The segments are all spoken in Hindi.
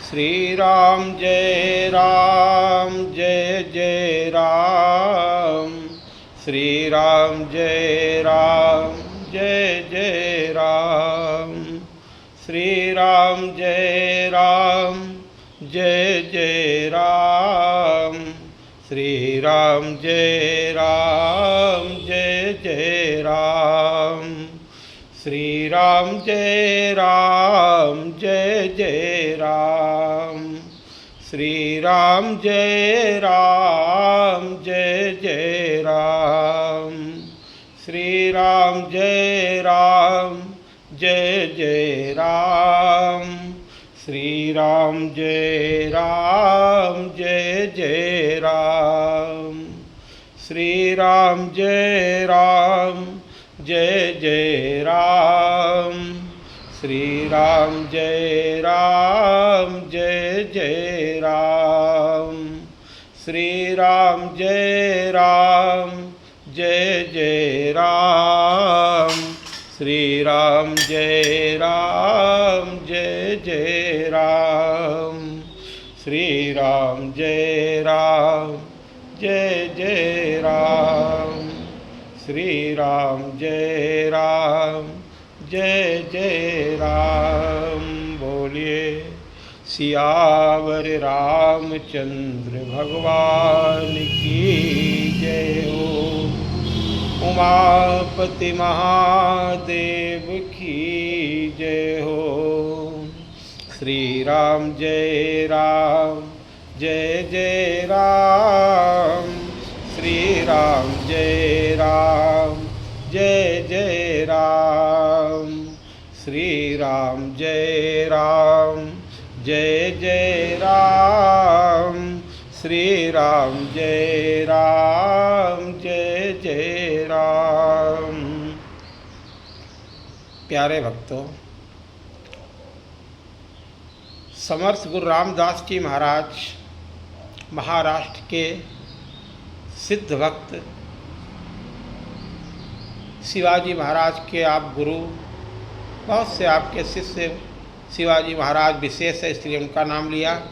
श्री राम जय जय राम। श्री राम जय जय राम। श्री राम जय जय राम। श्री राम जय जय राम। श्री राम जय जय राम। श्री राम जय जय राम। श्री राम जय जय राम। श्री राम जय जय राम। श्री राम जय जय राम। श्री राम जय जय राम। श्री राम जय जय राम। श्री राम जय जय राम। श्री राम जय जय राम। श्री राम जय जय राम। बोलिए सियावर रामचंद्र भगवान की जय हो। उमापति महादेव की जय हो। श्री राम जय जय राम। श्री राम जय जय राम। श्री राम जय जय राम। श्री राम जय जय राम। प्यारे भक्तों, समर्थ गुरु रामदास जी महाराज महाराष्ट्र के सिद्ध भक्त, शिवाजी महाराज के आप गुरु, बहुत से आपके शिष्य शिवाजी महाराज विशेष है इसलिए उनका नाम लिया।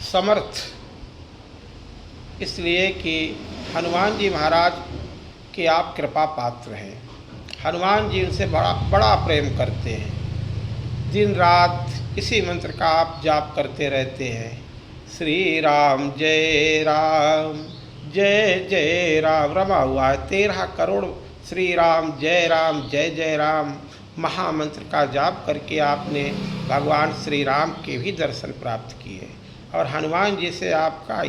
समर्थ इसलिए कि हनुमान जी महाराज के आप कृपा पात्र हैं। हनुमान जी उनसे बड़ा प्रेम करते हैं। दिन रात इसी मंत्र का आप जाप करते रहते हैं। श्री राम जय जय राम रमा हुआ है। 13 करोड़ श्री राम जय राम महामंत्र का जाप करके आपने भगवान श्री राम के भी दर्शन प्राप्त किए। और हनुमान जी से आपका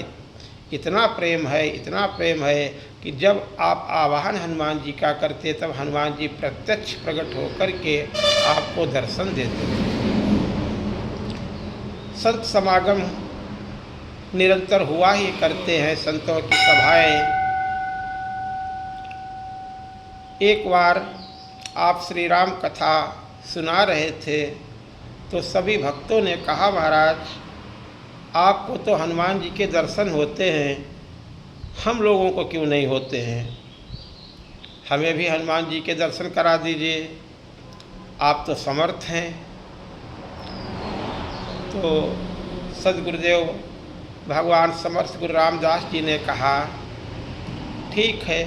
इतना प्रेम है कि जब आप आवाहन हनुमान जी का करते तब हनुमान जी प्रत्यक्ष प्रकट होकर के आपको दर्शन देते थे। संत समागम निरंतर हुआ ही करते हैं, संतों की सभाएं। एक बार आप श्री राम कथा सुना रहे थे तो सभी भक्तों ने कहा, महाराज आपको तो हनुमान जी के दर्शन होते हैं, हम लोगों को क्यों नहीं होते हैं? हमें भी हनुमान जी के दर्शन करा दीजिए, आप तो समर्थ हैं। तो सद्गुरुदेव भगवान समर्थ गुरु रामदास जी ने कहा, ठीक है।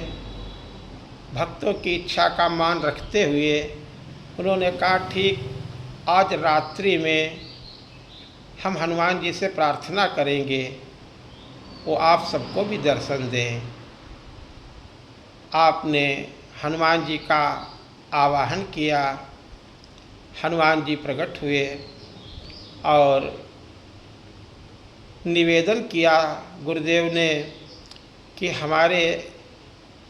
भक्तों की इच्छा का मान रखते हुए उन्होंने कहा, ठीक, आज रात्रि में हम हनुमान जी से प्रार्थना करेंगे वो आप सबको भी दर्शन दें। आपने हनुमान जी का आवाहन किया, हनुमान जी प्रकट हुए और निवेदन किया गुरुदेव ने कि हमारे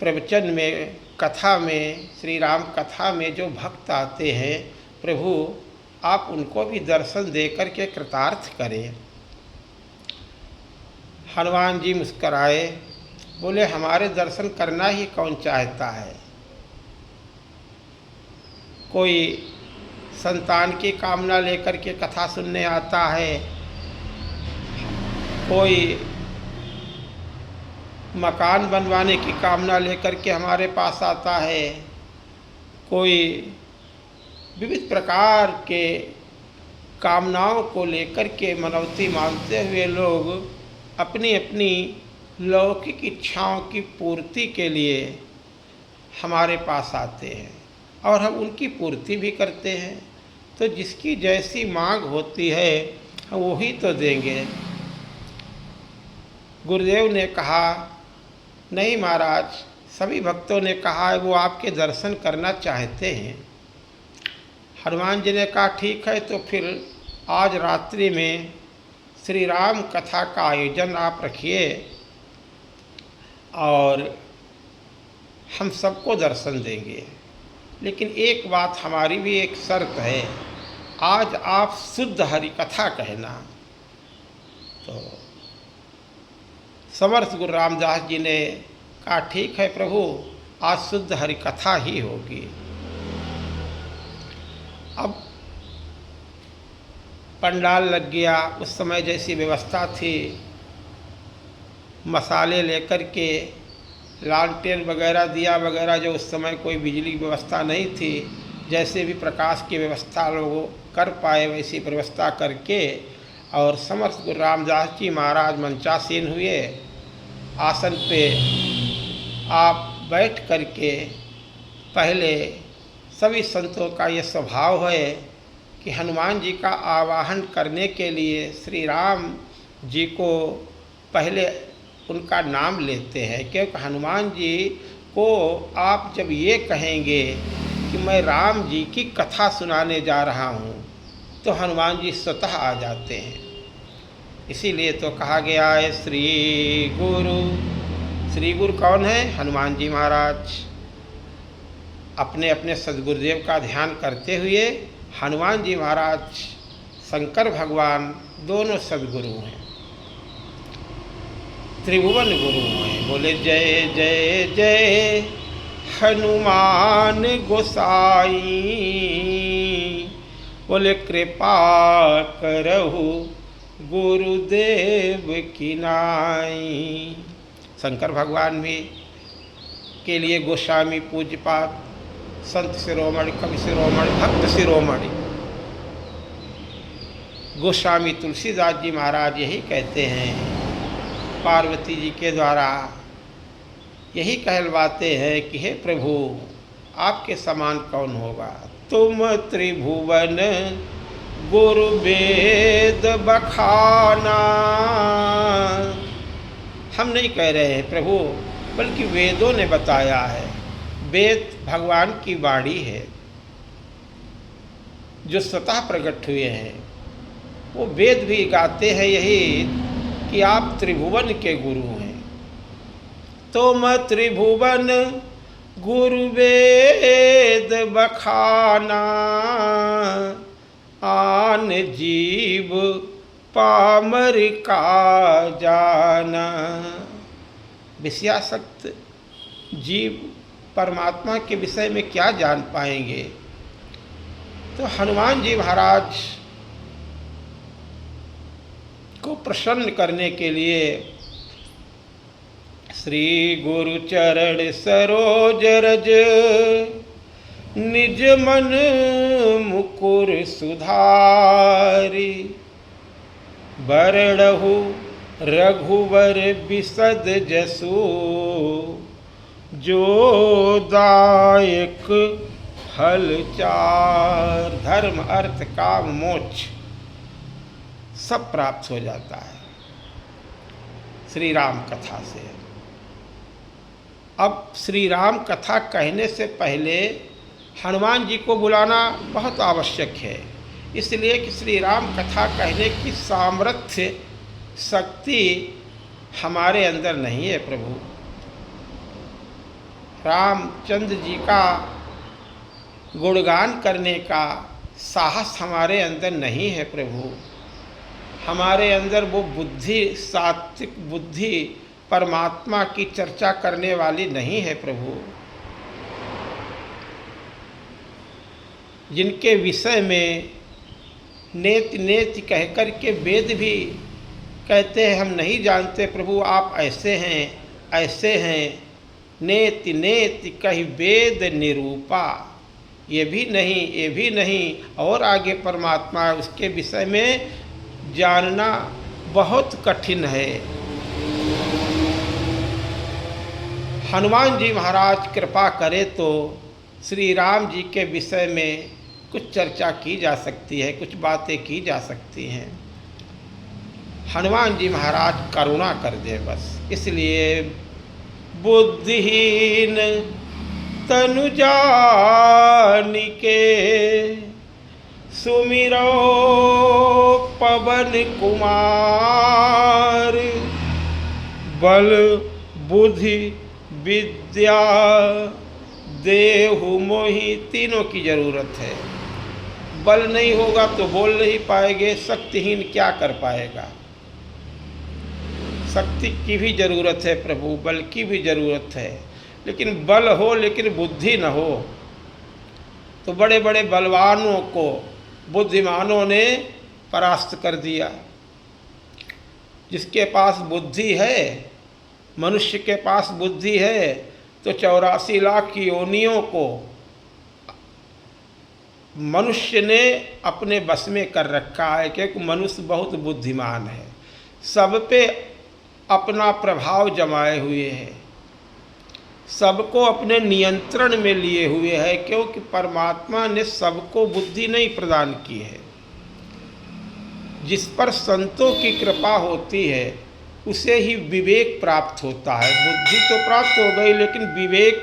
प्रवचन में, कथा में, श्री राम कथा में जो भक्त आते हैं, प्रभु आप उनको भी दर्शन देकर के कृतार्थ करें। हनुमान जी मुस्कराए, बोले हमारे दर्शन करना ही कौन चाहता है? कोई संतान की कामना लेकर के कथा सुनने आता है, कोई मकान बनवाने की कामना लेकर के हमारे पास आता है, कोई विविध प्रकार के कामनाओं को लेकर के मनौती मानते हुए लोग अपनी अपनी लौकिक इच्छाओं की पूर्ति के लिए हमारे पास आते हैं और हम उनकी पूर्ति भी करते हैं। तो जिसकी जैसी मांग होती है हम वही तो देंगे। गुरुदेव ने कहा, नहीं महाराज, सभी भक्तों ने कहा है वो आपके दर्शन करना चाहते हैं। हनुमान जी ने कहा ठीक है, तो फिर आज रात्रि में श्री राम कथा का आयोजन आप रखिए और हम सबको दर्शन देंगे। लेकिन एक बात हमारी भी एक शर्त है, आज आप शुद्ध हरि कथा कहना। तो समर्थ गुरु रामदास जी ने कहा ठीक है प्रभु, आज शुद्ध हरि कथा ही होगी। अब पंडाल लग गया। उस समय जैसी व्यवस्था थी, मसाले लेकर के लालटेन वगैरह दिया वगैरह, जो उस समय कोई बिजली की व्यवस्था नहीं थी, जैसे भी प्रकाश की व्यवस्था लोग कर पाए वैसी व्यवस्था करके और समर्थ गुरु रामदास जी महाराज मंचासीन हुए। आसन पे आप बैठ करके, पहले सभी संतों का ये स्वभाव है कि हनुमान जी का आवाहन करने के लिए श्री राम जी को पहले उनका नाम लेते हैं, क्योंकि हनुमान जी को आप जब ये कहेंगे कि मैं राम जी की कथा सुनाने जा रहा हूँ तो हनुमान जी स्वतः आ जाते हैं। इसीलिए तो कहा गया है श्री गुरु। श्री गुरु कौन है? हनुमान जी महाराज। अपने अपने सद्गुरुदेव का ध्यान करते हुए हनुमान जी महाराज, शंकर भगवान दोनों सद्गुरु हैं, त्रिभुवन गुरु हैं। बोले जय जय जय हनुमान गोसाई, बोले कृपा करहु गुरुदेव की नाई। शंकर भगवान भी के लिए गोस्वामी पूज्यपाद, संत शिरोमणि, कवि शिरोमणि, भक्त शिरोमणि गोस्वामी तुलसीदास जी महाराज यही कहते हैं, पार्वती जी के द्वारा यही कहलवाते हैं कि हे प्रभु, आपके समान कौन होगा। तुम त्रिभुवन गुरु वेद बखाना। हम नहीं कह रहे हैं प्रभु, बल्कि वेदों ने बताया है। वेद भगवान की वाणी है जो स्वतः प्रकट हुए हैं। वो वेद भी गाते हैं यही कि आप त्रिभुवन के गुरु हैं। तुम त्रिभुवन गुरु वेद बखाना, आन जीव पामर का जाना। विषयासक्त जीव परमात्मा के विषय में क्या जान पाएंगे। तो हनुमान जी महाराज को प्रसन्न करने के लिए श्री गुरु चरण सरोज रज, निज मन मुकुर सुधारी। बरड़हु रघुवर बिसद जसु, जो दायक फल चार। धर्म अर्थ काम मोक्ष सब प्राप्त हो जाता है श्री राम कथा से। अब श्री राम कथा कहने से पहले हनुमान जी को बुलाना बहुत आवश्यक है, इसलिए कि श्री राम कथा कहने की सामर्थ्य शक्ति हमारे अंदर नहीं है प्रभु। रामचंद्र जी का गुणगान करने का साहस हमारे अंदर नहीं है प्रभु। हमारे अंदर वो बुद्धि, सात्विक बुद्धि परमात्मा की चर्चा करने वाली नहीं है प्रभु, जिनके विषय में नेति नेति कहकर के वेद भी कहते हैं हम नहीं जानते प्रभु, आप ऐसे हैं ऐसे हैं। नेति नेति कहि वेद निरूपा। ये भी नहीं, ये भी नहीं, और आगे परमात्मा है, उसके विषय में जानना बहुत कठिन है। हनुमान जी महाराज कृपा करे तो श्री राम जी के विषय में कुछ चर्चा की जा सकती है, कुछ बातें की जा सकती हैं। हनुमान जी महाराज करुणा कर दे बस, इसलिए बुद्धिहीन तनु जानिके सुमिरो पवन कुमार, बल बुद्धि विद्या देहु मोहि, तीनों की जरूरत है। बल नहीं होगा तो बोल नहीं पाएंगे, शक्तिहीन क्या कर पाएगा। शक्ति की भी जरूरत है प्रभु, बल की भी जरूरत है, लेकिन बल हो लेकिन बुद्धि न हो। तो बड़े बड़े बलवानों को बुद्धिमानों ने परास्त कर दिया। जिसके पास बुद्धि है, मनुष्य के पास बुद्धि है, तो 84 लाख की योनियों को मनुष्य ने अपने बस में कर रखा है, क्योंकि मनुष्य बहुत बुद्धिमान है, सब पे अपना प्रभाव जमाए हुए है, सबको अपने नियंत्रण में लिए हुए है, क्योंकि परमात्मा ने सबको बुद्धि नहीं प्रदान की है। जिस पर संतों की कृपा होती है उसे ही विवेक प्राप्त होता है। बुद्धि तो प्राप्त हो गई, लेकिन विवेक,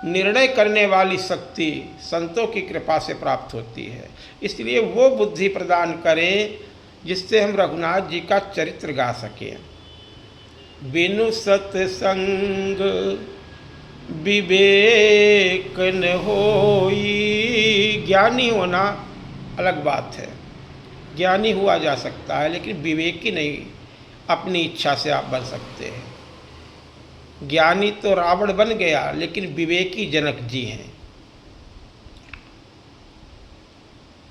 निर्णय करने वाली शक्ति संतों की कृपा से प्राप्त होती है। इसलिए वो बुद्धि प्रदान करें जिससे हम रघुनाथ जी का चरित्र गा सकें। बिनु सत्संग विवेक न होई, ज्ञानी होना अलग बात है, ज्ञानी हुआ जा सकता है, लेकिन विवेकी नहीं अपनी इच्छा से आप बन सकते हैं। ज्ञानी तो रावण बन गया, लेकिन विवेकी जनक जी हैं।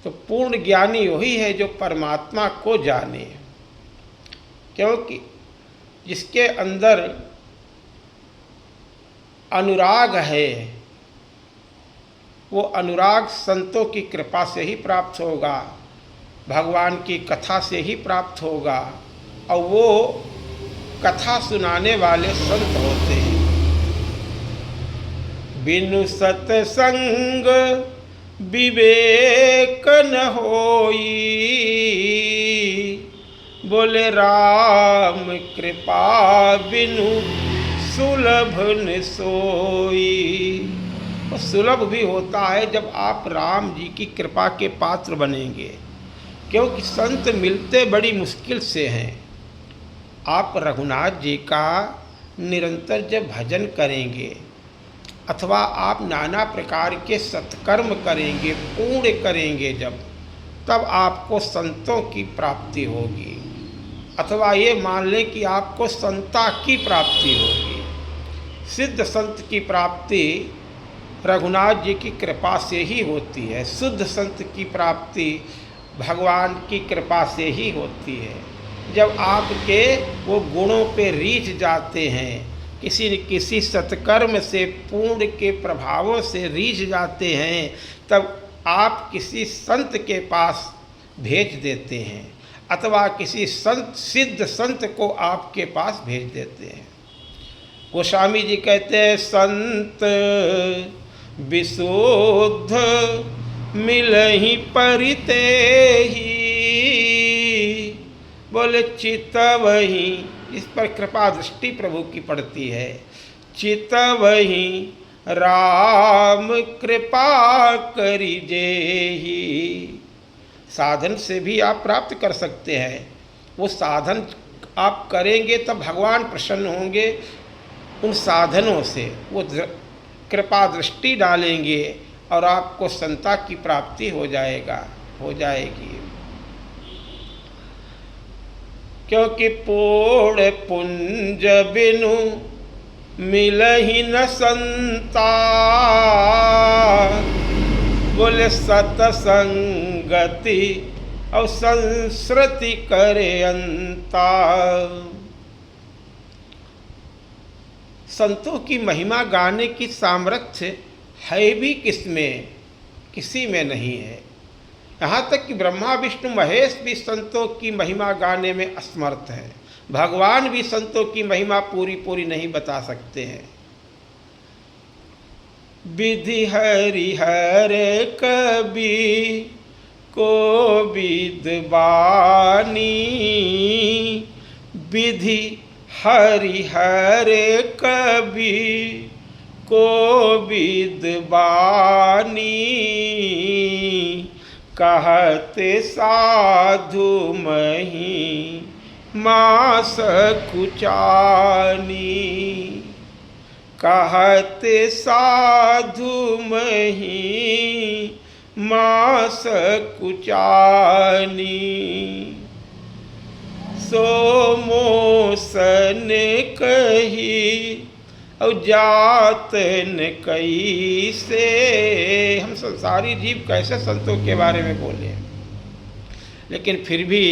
तो पूर्ण ज्ञानी वही है जो परमात्मा को जाने, क्योंकि जिसके अंदर अनुराग है, वो अनुराग संतों की कृपा से ही प्राप्त होगा, भगवान की कथा से ही प्राप्त होगा, और वो कथा सुनाने वाले संत होते हैं। बिनु सत्संग विवेक न होई, बोले राम कृपा बिनु सुलभ न सोई। और सुलभ भी होता है जब आप राम जी की कृपा के पात्र बनेंगे, क्योंकि संत मिलते बड़ी मुश्किल से हैं। आप रघुनाथ जी का निरंतर जब भजन करेंगे, अथवा आप नाना प्रकार के सत्कर्म करेंगे, पूर्ण करेंगे जब, तब आपको संतों की प्राप्ति होगी, अथवा ये मान लें कि आपको संता की प्राप्ति होगी। सिद्ध संत की प्राप्ति रघुनाथ जी की कृपा से ही होती है, शुद्ध संत की प्राप्ति भगवान की कृपा से ही होती है। जब आपके वो गुणों पे रीझ जाते हैं, किसी न किसी सत्कर्म से, पूर्ण के प्रभावों से रीझ जाते हैं, तब आप किसी संत के पास भेज देते हैं, अथवा किसी संत, सिद्ध संत को आपके पास भेज देते हैं। गोस्वामी जी कहते हैं, संत विशुद्ध मिलहि परिते ही, बोले चितवहि, इस पर कृपा दृष्टि प्रभु की पड़ती है। चितवहि राम कृपा करिजेहि। साधन से भी आप प्राप्त कर सकते हैं, वो साधन आप करेंगे तब भगवान प्रसन्न होंगे। उन साधनों से वो कृपा दृष्टि डालेंगे और आपको संता की प्राप्ति हो जाएगी। क्योंकि पूर्ण पुंज बिनु मिलहि न संता, बोले सतसंगति और संस्कृति करे अंता। संतों की महिमा गाने की सामर्थ्य है भी किसमें? किसी में नहीं है। यहाँ तक कि ब्रह्मा विष्णु महेश भी संतों की महिमा गाने में असमर्थ है। भगवान भी संतों की महिमा पूरी पूरी नहीं बता सकते हैं। विधि हरिहर कबी को विद्वानी, विधि हरिहर कबी को विद्वानी, कहते साधु मही मास कुचानी, कहते साधु मही मास कुचानी, सो मोसन कही और जात न कई से। हम संसारी जीव कैसे संतों के बारे में बोले, लेकिन फिर भी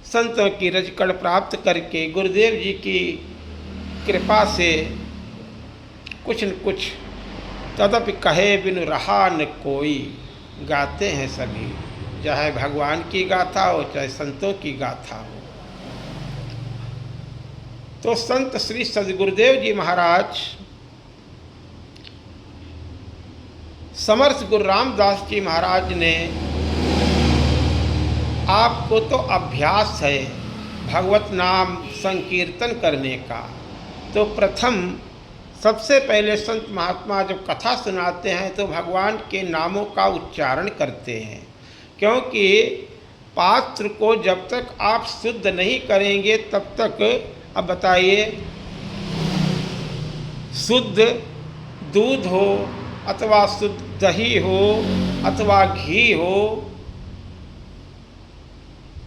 संतों की रजकड़ प्राप्त करके गुरुदेव जी की कृपा से कुछ न कुछ तदपि कहे बिनु रहा न कोई गाते हैं सभी, चाहे भगवान की गाथा हो चाहे संतों की गाथा हो। तो संत श्री सद्गुरुदेव जी महाराज समर्थ गुरु रामदास जी महाराज ने आपको तो अभ्यास है भगवत नाम संकीर्तन करने का, तो प्रथम सबसे पहले संत महात्मा जब कथा सुनाते हैं तो भगवान के नामों का उच्चारण करते हैं, क्योंकि पात्र को जब तक आप शुद्ध नहीं करेंगे तब तक, अब बताइए, शुद्ध दूध हो अथवा शुद्ध दही हो अथवा घी हो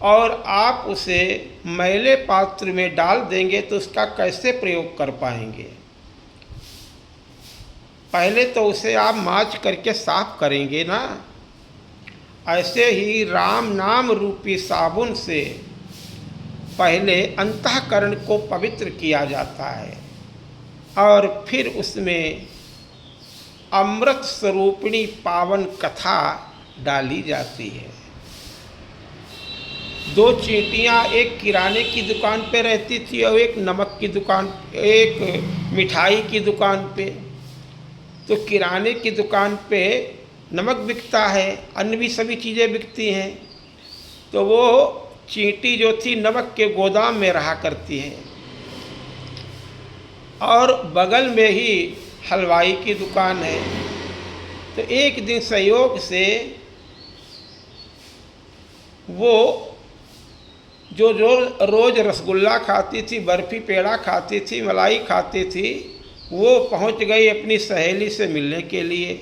और आप उसे मैले पात्र में डाल देंगे तो उसका कैसे प्रयोग कर पाएंगे। पहले तो उसे आप माँज करके साफ करेंगे ना। ऐसे ही राम नाम रूपी साबुन से पहले अंतःकरण को पवित्र किया जाता है और फिर उसमें अमृत स्वरूपिणी पावन कथा डाली जाती है। दो चींटियाँ एक किराने की दुकान पे रहती थी और एक नमक की दुकान, एक मिठाई की दुकान पे। तो किराने की दुकान पे नमक बिकता है, अन्य भी सभी चीज़ें बिकती हैं। तो वो चींटी जो थी नमक के गोदाम में रहा करती है और बगल में ही हलवाई की दुकान है। तो एक दिन संयोग से वो जो रोज़ रसगुल्ला खाती थी, बर्फ़ी पेड़ा खाती थी, मलाई खाती थी, वो पहुंच गई अपनी सहेली से मिलने के लिए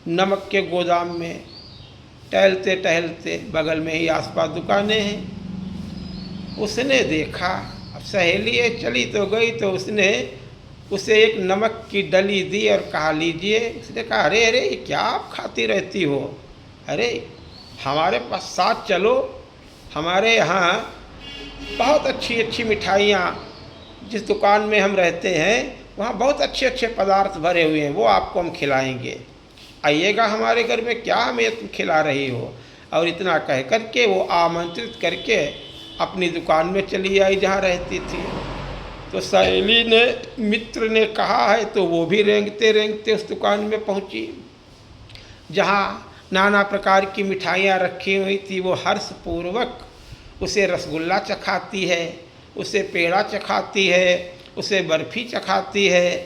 नमक के गोदाम में। टहलते टहलते बगल में ही आसपास दुकानें हैं, उसने देखा, अब सहेली है चली तो गई, तो उसने उसे एक नमक की डली दी और कहा लीजिए। उसने कहा अरे अरे ये क्या आप खाती रहती हो, अरे हमारे पास साथ चलो, हमारे यहाँ बहुत अच्छी अच्छी मिठाइयाँ, जिस दुकान में हम रहते हैं वहाँ बहुत अच्छे अच्छे पदार्थ भरे हुए हैं, वो आपको हम खिलाएंगे, आइएगा हमारे घर में, क्या हमें तुम खिला रही हो। और इतना कह करके वो आमंत्रित करके अपनी दुकान में चली आई जहाँ रहती थी। तो सहेली ने, मित्र ने कहा है तो वो भी रेंगते रेंगते उस दुकान में पहुँची जहाँ नाना प्रकार की मिठाइयाँ रखी हुई थी। वो हर्षपूर्वक उसे रसगुल्ला चखाती है, उसे पेड़ा चखाती है, उसे बर्फ़ी चखाती है।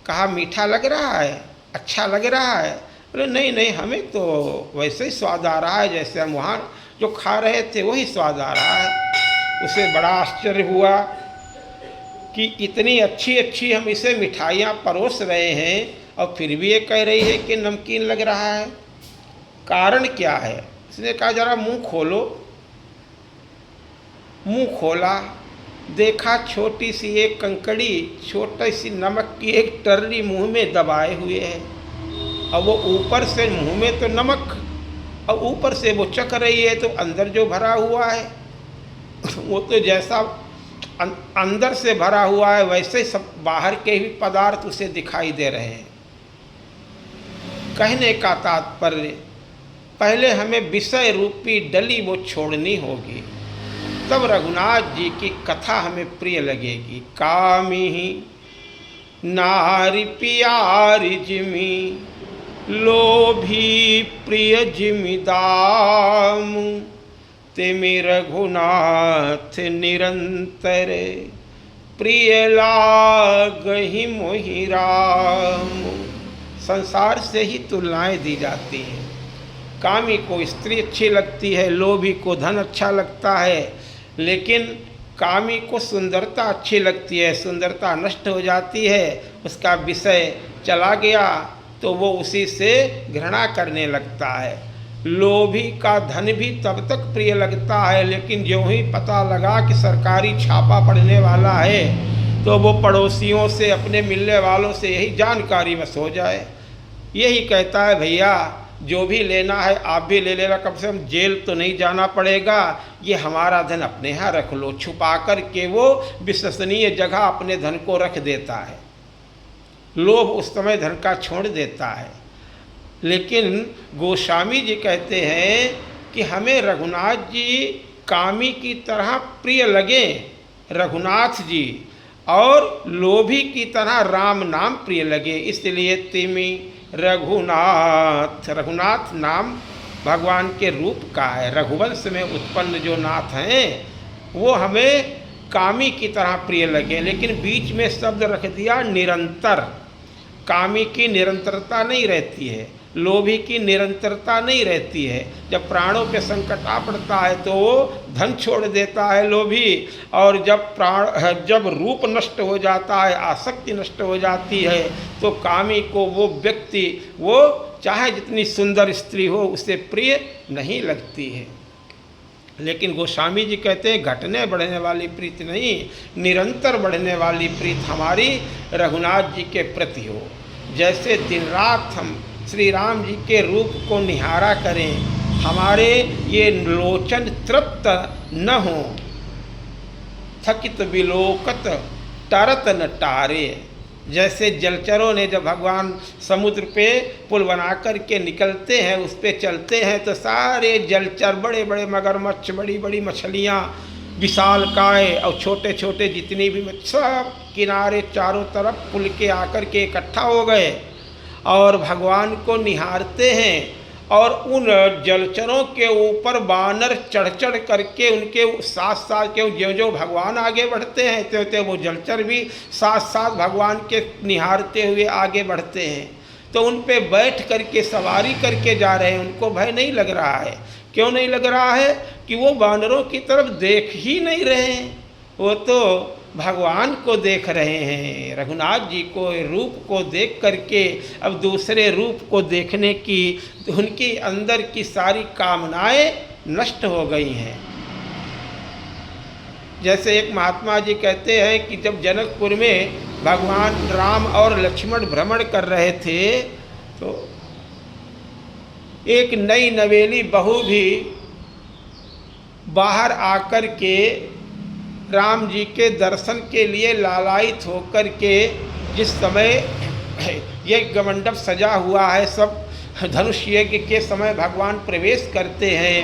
कहा मीठा लग रहा है, अच्छा लग रहा है? बोले नहीं नहीं, हमें तो वैसे ही स्वाद आ रहा है जैसे हम वहाँ जो खा रहे थे वही स्वाद आ रहा है। उसे बड़ा आश्चर्य हुआ कि इतनी अच्छी अच्छी हम इसे मिठाइयाँ परोस रहे हैं और फिर भी ये कह रही है कि नमकीन लग रहा है, कारण क्या है? उसने कहा जरा मुंह खोलो। मुंह खोला, देखा छोटी सी एक कंकड़ी, छोटी सी नमक की एक टर्री मुंह में दबाए हुए है और वो ऊपर से, मुंह में तो नमक और ऊपर से वो चख रही है, तो अंदर जो भरा हुआ है वो तो जैसा अंदर से भरा हुआ है वैसे सब बाहर के भी पदार्थ उसे दिखाई दे रहे हैं। कहने का तात्पर्य, पहले हमें विषय रूपी डली वो छोड़नी होगी, तब रघुनाथ जी की कथा हमें प्रिय लगेगी। कामी नारी प्यारी जिमी, लोभी प्रिय जिमी दाम, तिमि रघुनाथ निरंतर, प्रिय लागहि मोहि राम। संसार से ही तुलनाएं दी जाती हैं। कामी को स्त्री अच्छी लगती है, लोभी को धन अच्छा लगता है, लेकिन कामी को सुंदरता अच्छी लगती है, सुंदरता नष्ट हो जाती है, उसका विषय चला गया तो वो उसी से घृणा करने लगता है। लोभी का धन भी तब तक प्रिय लगता है, लेकिन जो ही पता लगा कि सरकारी छापा पड़ने वाला है तो वो पड़ोसियों से, अपने मिलने वालों से यही जानकारी बस हो जाए। यही कहता है भैया जो भी लेना है आप भी ले लेना, कम से कम जेल तो नहीं जाना पड़ेगा, ये हमारा धन अपने यहाँ रख लो। छुपा कर के वो विश्वसनीय जगह अपने धन को रख देता है। लोभ उस समय धन का छोड़ देता है। लेकिन गोस्वामी जी कहते हैं कि हमें रघुनाथ जी कामी की तरह प्रिय लगे रघुनाथ जी, और लोभी की तरह राम नाम प्रिय लगे। इसलिए तिमि रघुनाथ, रघुनाथ नाम भगवान के रूप का है। रघुवंश में उत्पन्न जो नाथ हैं वो हमें कामी की तरह प्रिय लगे। लेकिन बीच में शब्द रख दिया निरंतर। कामी की निरंतरता नहीं रहती है, लोभी की निरंतरता नहीं रहती है। जब प्राणों पे संकट आ पड़ता है तो वो धन छोड़ देता है लोभी, और जब रूप नष्ट हो जाता है, आसक्ति नष्ट हो जाती है, तो कामी को वो व्यक्ति, वो चाहे जितनी सुंदर स्त्री हो, उसे प्रिय नहीं लगती है। लेकिन गोस्वामी जी कहते हैं घटने बढ़ने वाली प्रीति नहीं, निरंतर बढ़ने वाली प्रीत हमारी रघुनाथ जी के प्रति हो। जैसे दिन रात हम श्री राम जी के रूप को निहारा करें, हमारे ये लोचन तृप्त न हो, थकित विलोकत टरत न टारे। जैसे जलचरों ने जब भगवान समुद्र पे पुल बना कर के निकलते हैं, उस पे चलते हैं, तो सारे जलचर, बड़े बड़े मगरमच्छ, बड़ी बड़ी मछलियाँ, विशालकाय और छोटे छोटे जितनी भी सब किनारे चारों तरफ पुल के आकर के इकट्ठा हो गए और भगवान को निहारते हैं। और उन जलचरों के ऊपर बानर चढ़ चढ़ करके उनके साथ साथ के ज्यों ज्यों भगवान आगे बढ़ते हैं त्यों त्यों वो जलचर भी साथ साथ भगवान के निहारते हुए आगे बढ़ते हैं। तो उन पे बैठ करके सवारी करके जा रहे हैं, उनको भय नहीं लग रहा है। क्यों नहीं लग रहा है? कि वो बानरों की तरफ देख ही नहीं रहे हैं, वो तो भगवान को देख रहे हैं। रघुनाथ जी को रूप को देख करके अब दूसरे रूप को देखने की उनकी अंदर की सारी कामनाएं नष्ट हो गई हैं। जैसे एक महात्मा जी कहते हैं कि जब जनकपुर में भगवान राम और लक्ष्मण भ्रमण कर रहे थे तो एक नई नवेली बहू भी बाहर आकर के राम जी के दर्शन के लिए लालायित होकर के, जिस समय ये गमंडप सजा हुआ है, सब धनुष यज्ञ के समय भगवान प्रवेश करते हैं,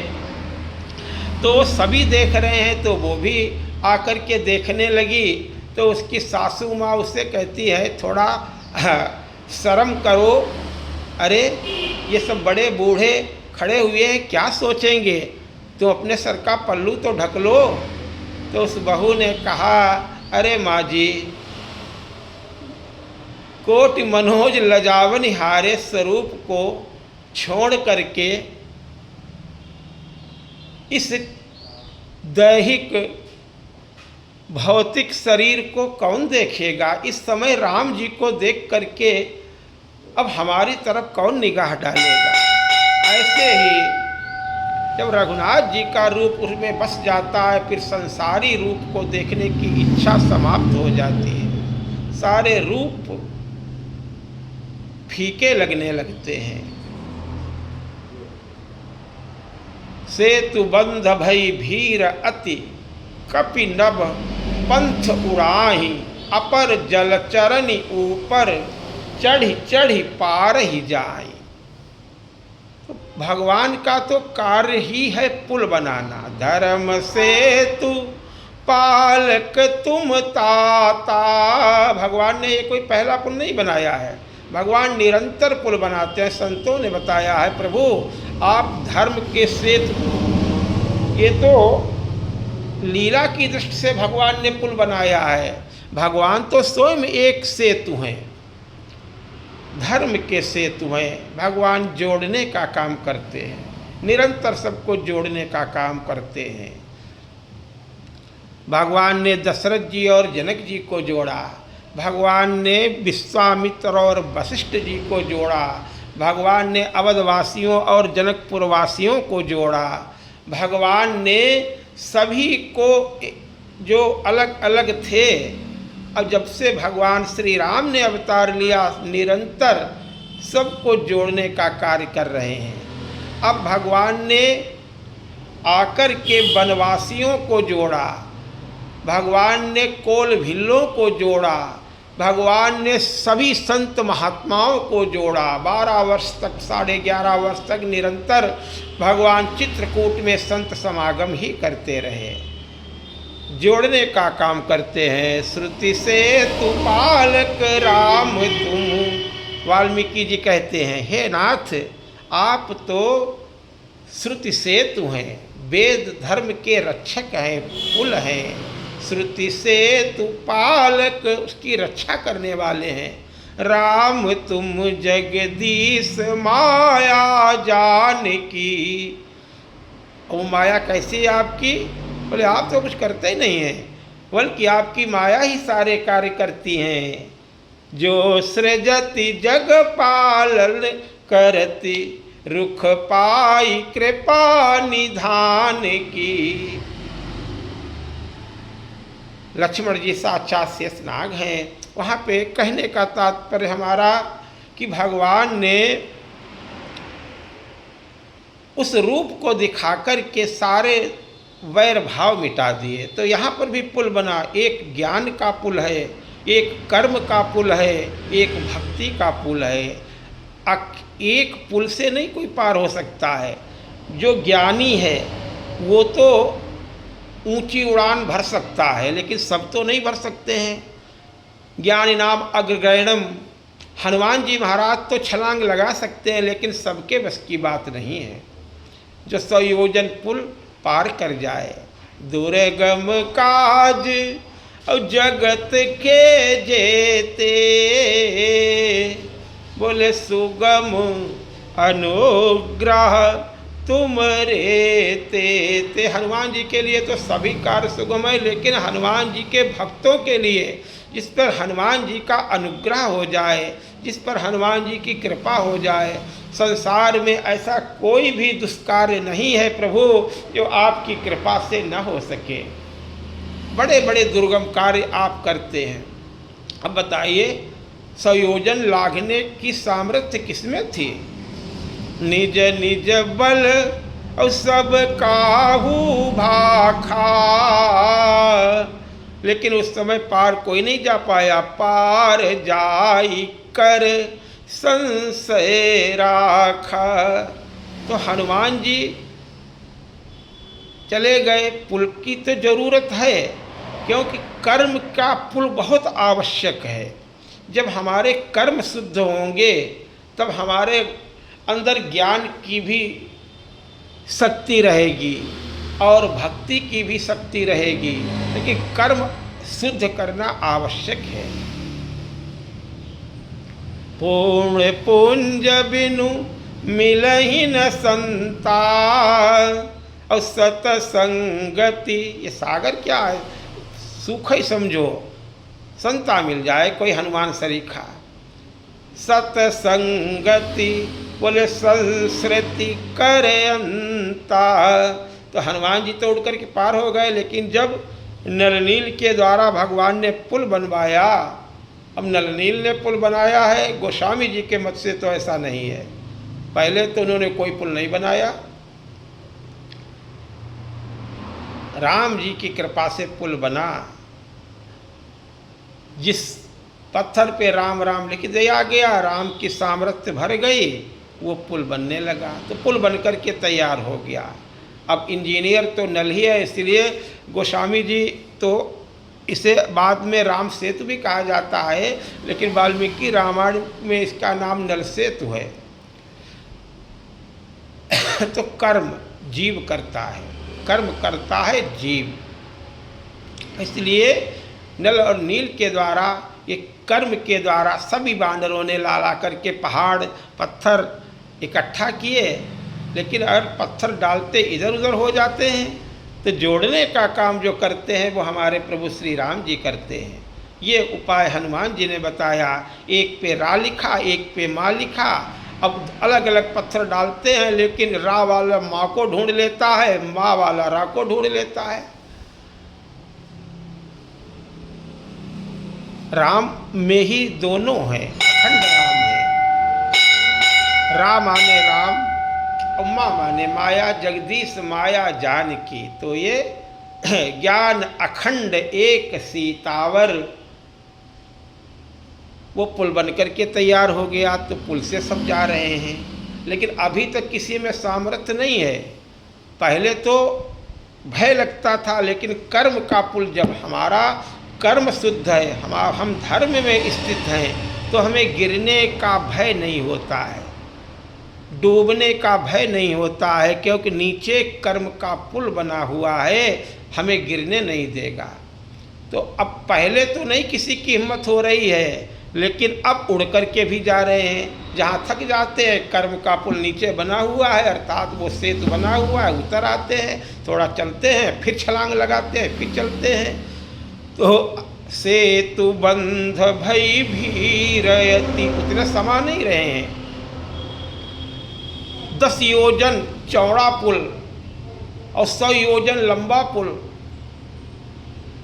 तो सभी देख रहे हैं, तो वो भी आकर के देखने लगी। तो उसकी सासू माँ उससे कहती है थोड़ा शर्म करो, अरे ये सब बड़े बूढ़े खड़े हुए हैं, क्या सोचेंगे, तो अपने सर का पल्लू तो ढक लो। तो उस बहू ने कहा, अरे माँ जी, कोटि मनोज लजावन हारे स्वरूप को छोड़ करके इस दैहिक भौतिक शरीर को कौन देखेगा? इस समय राम जी को देख करके अब हमारी तरफ कौन निगाह डालेगा? ऐसे ही जब रघुनाथ जी का रूप उसमें बस जाता है, फिर संसारी रूप को देखने की इच्छा समाप्त हो जाती है। सारे रूप फीके लगने लगते हैं। सेतु बंध भई भीर अति, कपि नभ पंथ उड़ाही, अपर जलचरनि ऊपर चढ़ी चढ़ी पार ही जाई। भगवान का तो कार्य ही है पुल बनाना। धर्म सेतु पालक तुम ताता। भगवान ने ये कोई पहला पुल नहीं बनाया है, भगवान निरंतर पुल बनाते हैं। संतों ने बताया है प्रभु आप धर्म के सेतु, ये तो लीला की दृष्टि से भगवान ने पुल बनाया है। भगवान तो स्वयं एक सेतु हैं, धर्म के सेतु हैं। भगवान जोड़ने का काम करते हैं, निरंतर सबको जोड़ने का काम करते हैं। भगवान ने दशरथ जी और जनक जी को जोड़ा, भगवान ने विश्वामित्र और वशिष्ठ जी को जोड़ा, भगवान ने अवधवासियों और जनकपुर वासियों को जोड़ा। भगवान ने सभी को जो अलग अलग थे, अब जब से भगवान श्री राम ने अवतार लिया निरंतर सबको जोड़ने का कार्य कर रहे हैं। अब भगवान ने आकर के वनवासियों को जोड़ा, भगवान ने कोल भिल्लों को जोड़ा, भगवान ने सभी संत महात्माओं को जोड़ा। 12 वर्ष तक 11.5 वर्ष तक निरंतर भगवान चित्रकूट में संत समागम ही करते रहे, जोड़ने का काम करते हैं। श्रुति से तू पालक राम तुम। वाल्मीकि जी कहते हैं हे नाथ आप तो श्रुति सेतु हैं, वेद धर्म के रक्षक हैं, पुल हैं। श्रुति से तू पालक, उसकी रक्षा करने वाले हैं। राम तुम जगदीश माया जानकी। वो माया कैसी आपकी? बोले आप तो कुछ करते ही नहीं हैं, बल्कि आपकी माया ही सारे कार्य करती हैं। जो सृजति जग पालन करती, रुख पाई कृपा निधान की। लक्ष्मण जी साक्षात शेषनाग हैं। वहाँ पे कहने का तात्पर्य हमारा कि भगवान ने उस रूप को दिखाकर के सारे वैर भाव मिटा दिए। तो यहाँ पर भी पुल बना, एक ज्ञान का पुल है, एक कर्म का पुल है, एक भक्ति का पुल है। एक पुल से नहीं कोई पार हो सकता है। जो ज्ञानी है वो तो ऊंची उड़ान भर सकता है, लेकिन सब तो नहीं भर सकते हैं। ज्ञानी नाम अग्रगण्यम, हनुमान जी महाराज तो छलांग लगा सकते हैं, लेकिन सबके बस की बात नहीं है जो 100 योजन पुल पार कर जाए। दुर्गम काज और जगत के जेते, बोले सुगम अनुग्रह तुम रे ते। हनुमान जी के लिए तो सभी कार्य सुगम है, लेकिन हनुमान जी के भक्तों के लिए, जिस पर हनुमान जी का अनुग्रह हो जाए, जिस पर हनुमान जी की कृपा हो जाए, संसार में ऐसा कोई भी दुष्कार्य नहीं है प्रभु जो आपकी कृपा से न हो सके। बड़े बड़े दुर्गम कार्य आप करते हैं। अब बताइए 100 योजन लाघने की सामर्थ्य किसमें थी? निज निज बल और सब काहू भाखा, लेकिन उस समय पार कोई नहीं जा पाया। पार जाई कर संशय राखा। तो हनुमान जी चले गए। पुल की तो जरूरत है, क्योंकि कर्म का पुल बहुत आवश्यक है। जब हमारे कर्म शुद्ध होंगे तब हमारे अंदर ज्ञान की भी शक्ति रहेगी और भक्ति की भी शक्ति रहेगी, लेकिन कर्म शुद्ध करना आवश्यक है। पूर्ण पुंज बिनु मिलहि न संता और सतसंगति। ये सागर क्या है? सुख ही समझो, संता मिल जाए कोई हनुमान सरीखा। सतसंगति बोले संस्कृति करे अंता। तो हनुमान जी तो उड़ करके पार हो गए, लेकिन जब नलनील के द्वारा भगवान ने पुल बनवाया, अब नलनील ने पुल बनाया है, गोस्वामी जी के मत से तो ऐसा नहीं है। पहले तो उन्होंने कोई पुल नहीं बनाया, राम जी की कृपा से पुल बना। जिस पत्थर पे राम राम लिख दिया गया, राम की सामर्थ्य भर गई, वो पुल बनने लगा। तो पुल बनकर के तैयार हो गया। अब इंजीनियर तो नल ही है, इसलिए गोस्वामी जी तो इसे बाद में राम सेतु भी कहा जाता है, लेकिन वाल्मीकि रामायण में इसका नाम नल सेतु है। तो कर्म जीव करता है, कर्म करता है जीव, इसलिए नल और नील के द्वारा, ये कर्म के द्वारा सभी वानरों ने ला ला करके पहाड़ पत्थर इकट्ठा किए। लेकिन अगर पत्थर डालते इधर उधर हो जाते हैं तो जोड़ने का काम जो करते हैं वो हमारे प्रभु श्री राम जी करते हैं। ये उपाय हनुमान जी ने बताया। एक पे रा लिखा, एक पे माँ लिखा। अब अलग अलग पत्थर डालते हैं, लेकिन रा वाला माँ को ढूंढ लेता है, माँ वाला रा को ढूंढ लेता है। राम में ही दोनों हैं, अखंड राम है। राम माने राम, माँ माने माया, जगदीश माया जानकी। तो ये ज्ञान अखंड एक सीतावर, वो पुल बनकर के तैयार हो गया। तो पुल से सब जा रहे हैं, लेकिन अभी तक किसी में सामर्थ्य नहीं है। पहले तो भय लगता था, लेकिन कर्म का पुल, जब हमारा कर्म शुद्ध है, हम धर्म में स्थित हैं, तो हमें गिरने का भय नहीं होता है, डूबने का भय नहीं होता है, क्योंकि नीचे कर्म का पुल बना हुआ है, हमें गिरने नहीं देगा। तो अब पहले तो नहीं किसी की हिम्मत हो रही है, लेकिन अब उड़ कर के भी जा रहे हैं। जहाँ थक जाते हैं, कर्म का पुल नीचे बना हुआ है, अर्थात वो सेतु बना हुआ है, उतर आते हैं, थोड़ा चलते हैं, फिर छलांग लगाते हैं, फिर चलते हैं। तो सेतु बंध भई भीरयति, उतने समा नहीं रहे हैं। 10 योजन चौड़ा पुल और 100 योजन लंबा पुल,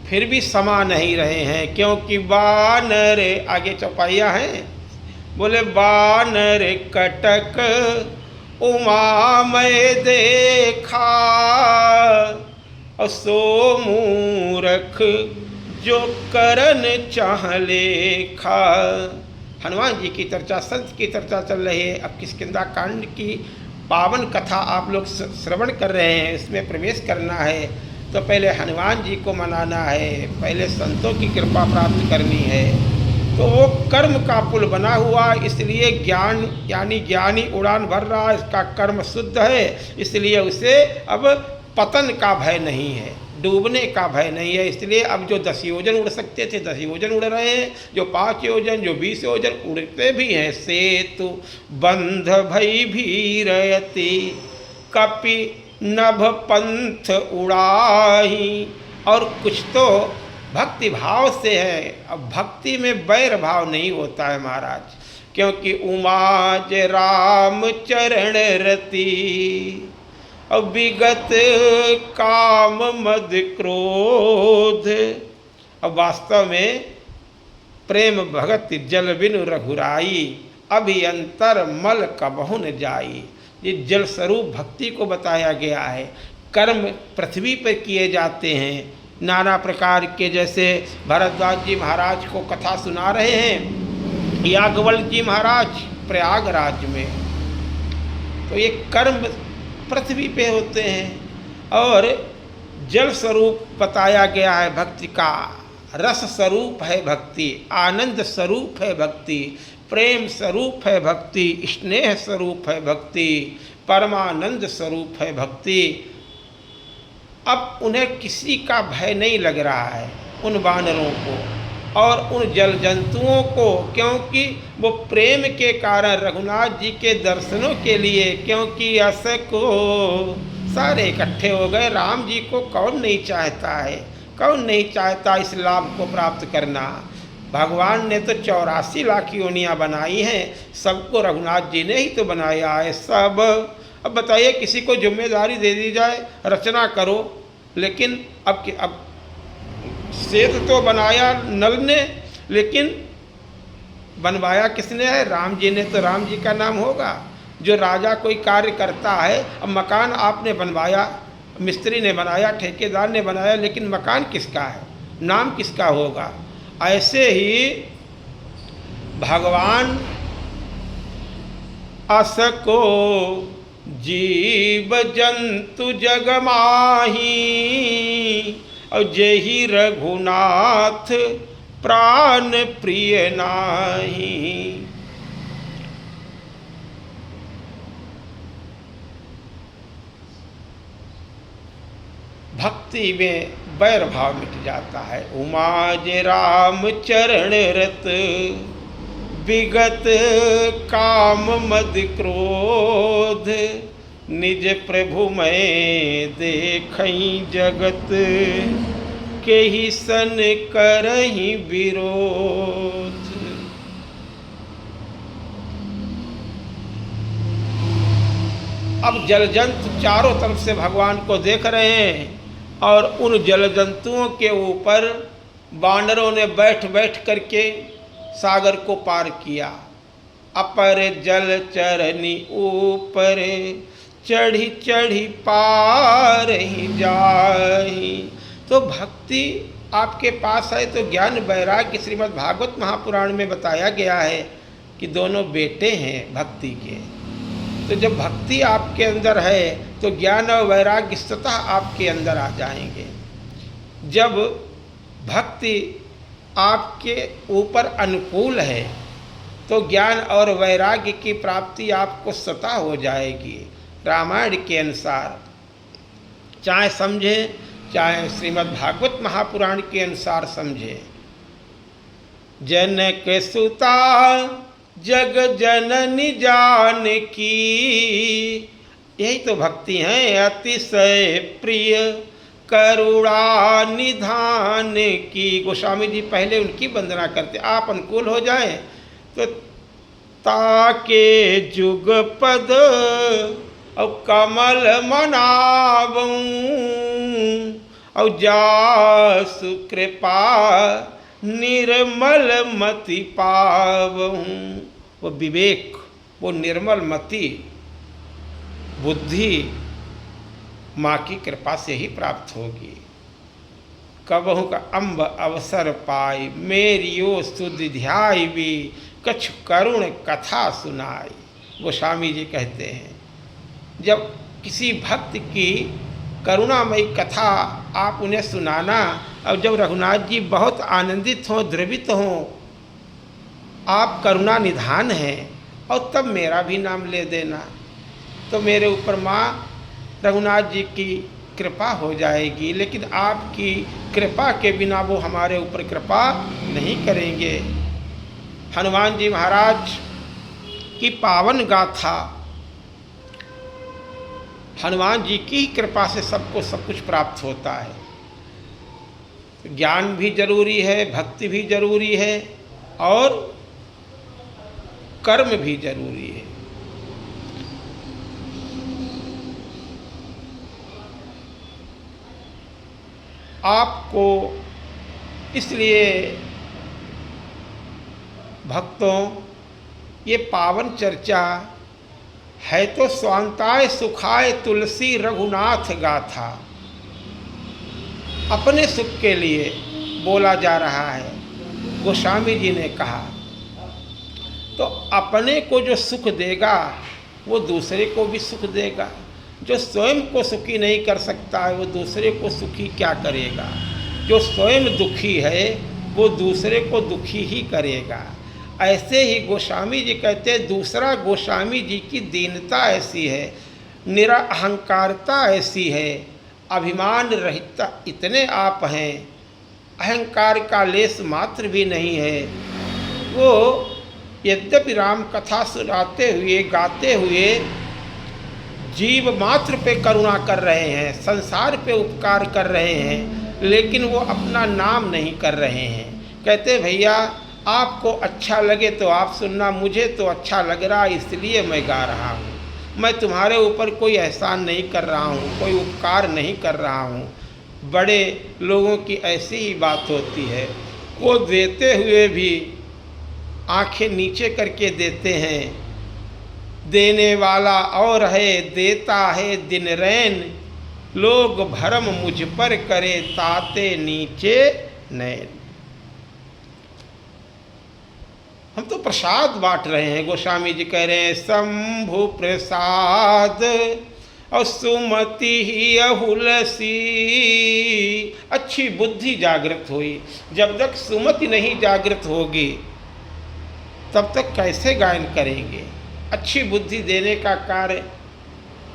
फिर भी समा नहीं रहे हैं, क्योंकि बानर, आगे चौपाइया हैं, बोले बानर कटक उमा मैं देखा, और सो मूरख जो करन चाह लेखा। हनुमान जी की चर्चा, संत की चर्चा चल रही है। अब किष्किंधा कांड की पावन कथा आप लोग श्रवण कर रहे हैं, इसमें प्रवेश करना है तो पहले हनुमान जी को मनाना है, पहले संतों की कृपा प्राप्त करनी है। तो वो कर्म का पुल बना हुआ, इसलिए ज्ञान यानी ज्ञानी उड़ान भर रहा, इसका कर्म शुद्ध है, इसलिए उसे अब पतन का भय नहीं है, डूबने का भय नहीं है। इसलिए अब जो 10 योजन उड़ सकते थे 10 योजन उड़ रहे हैं, जो 5 योजन, जो 20 योजन उड़ते भी हैं। सेतु बंध भई भीरयति, कपि नभ पंथ उड़ाही। और कुछ तो भक्ति भाव से है, अब भक्ति में वैर भाव नहीं होता है महाराज, क्योंकि उमाज राम चरण रति, अब विगत काम मद क्रोध। अब वास्तव में प्रेम भगत जल बिनु रघुराई, अभियंतर मल कबहु न जाई। ये जल स्वरूप भक्ति को बताया गया है। कर्म पृथ्वी पर किए जाते हैं नाना प्रकार के, जैसे भरद्वाज जी महाराज को कथा सुना रहे हैं, याज्ञवल्क्य जी महाराज प्रयागराज में। तो ये कर्म पृथ्वी पे होते हैं, और जल स्वरूप बताया गया है भक्ति का। रस स्वरूप है भक्ति, आनंद स्वरूप है भक्ति, प्रेम स्वरूप है भक्ति, स्नेह स्वरूप है भक्ति, परमानंद स्वरूप है भक्ति। अब उन्हें किसी का भय नहीं लग रहा है, उन वानरों को और उन जल जंतुओं को, क्योंकि वो प्रेम के कारण रघुनाथ जी के दर्शनों के लिए, क्योंकि अस को सारे इकट्ठे हो गए। राम जी को कौन नहीं चाहता है, कौन नहीं चाहता इस लाभ को प्राप्त करना। भगवान ने तो 84 लाख योनियाँ बनाई हैं, सबको रघुनाथ जी ने ही तो बनाया है सब। अब बताइए किसी को जिम्मेदारी दे दी जाए, रचना करो, लेकिन अब सेतु तो बनाया नल ने, लेकिन बनवाया किसने है? राम जी ने। तो राम जी का नाम होगा। जो राजा कोई कार्य करता है, अब मकान आपने बनवाया, मिस्त्री ने बनाया, ठेकेदार ने बनाया, लेकिन मकान किसका है, नाम किसका होगा? ऐसे ही भगवान असको जीव जंतु जग माही, और जेहि रघुनाथ प्राण प्रिय नाही। भक्ति में वैर भाव मिट जाता है। उमाज राम चरण रत, विगत काम मद क्रोध, निज प्रभु मैं देखई जगत, केहि सन करहि विरोध। अब जलजंतु चारों तरफ से भगवान को देख रहे हैं, और उन जलजंतुओं के ऊपर वानरों ने बैठ बैठ करके सागर को पार किया। अपर जल चरनी ऊपर, चढ़ी चढ़ी पार ही जाही। तो भक्ति आपके पास है तो ज्ञान वैराग्य, श्रीमद् भागवत महापुराण में बताया गया है कि दोनों बेटे हैं भक्ति के। तो जब भक्ति आपके अंदर है तो ज्ञान और वैराग्य स्वतः आपके अंदर आ जाएंगे। जब भक्ति आपके ऊपर अनुकूल है तो ज्ञान और वैराग्य की प्राप्ति आपको स्वतः हो जाएगी। रामायण के अनुसार चाहे समझे, चाहे श्रीमद् भागवत महापुराण के अनुसार समझे। जनक सुता जग जननी जान की, यही तो भक्ति है। अतिशय प्रिय करुणा निधान की। गोस्वामी जी पहले उनकी वंदना करते। आप अनुकूल हो जाएं तो ताके जुग पद और कमल मनावूं, और जासु कृपा निर्मल मति पावूं। वो विवेक, वो निर्मल मति, बुद्धि माँ की कृपा से ही प्राप्त होगी। कबहु का अम्ब अवसर पाई, मेरियो सुध ध्याई भी, कछु करुण कथा सुनाई। गोस्वामी जी कहते हैं जब किसी भक्त की करुणामयी कथा आप उन्हें सुनाना, और जब रघुनाथ जी बहुत आनंदित हों, द्रवित हों, आप करुणा निधान हैं, और तब मेरा भी नाम ले देना, तो मेरे ऊपर माँ रघुनाथ जी की कृपा हो जाएगी। लेकिन आपकी कृपा के बिना वो हमारे ऊपर कृपा नहीं करेंगे। हनुमान जी महाराज की पावन गाथा, हनुमान जी की कृपा से सबको सब कुछ प्राप्त होता है। ज्ञान भी जरूरी है, भक्ति भी जरूरी है, और कर्म भी जरूरी है। आपको इसलिए भक्तों ये पावन चर्चा है तो स्वांताय सुखाय तुलसी रघुनाथ गाथा, अपने सुख के लिए बोला जा रहा है। गोस्वामी जी ने कहा तो अपने को जो सुख देगा वो दूसरे को भी सुख देगा। जो स्वयं को सुखी नहीं कर सकता है वो दूसरे को सुखी क्या करेगा। जो स्वयं दुखी है वो दूसरे को दुखी ही करेगा। ऐसे ही गोस्वामी जी कहते हैं, दूसरा गोस्वामी जी की दीनता ऐसी है, निरअहंकारता ऐसी है, अभिमान रहित इतने आप हैं, अहंकार का लेस मात्र भी नहीं है। वो यद्यपि राम कथा सुनाते हुए, गाते हुए जीव मात्र पे करुणा कर रहे हैं, संसार पे उपकार कर रहे हैं, लेकिन वो अपना नाम नहीं कर रहे हैं। कहते भैया आपको अच्छा लगे तो आप सुनना, मुझे तो अच्छा लग रहा इसलिए मैं गा रहा हूँ। मैं तुम्हारे ऊपर कोई एहसान नहीं कर रहा हूँ, कोई उपकार नहीं कर रहा हूँ। बड़े लोगों की ऐसी ही बात होती है, वो देते हुए भी आंखें नीचे करके देते हैं। देने वाला और है, देता है दिन रैन, लोग भरम मुझ पर करे, ताते नीचे नैन। हम तो प्रसाद बांट रहे हैं। गोस्वामी जी कह रहे हैं शंभु प्रसाद और सुमति ही अहुलसी। अच्छी बुद्धि जागृत हुई। जब तक सुमति नहीं जागृत होगी तब तक कैसे गायन करेंगे। अच्छी बुद्धि देने का कार्य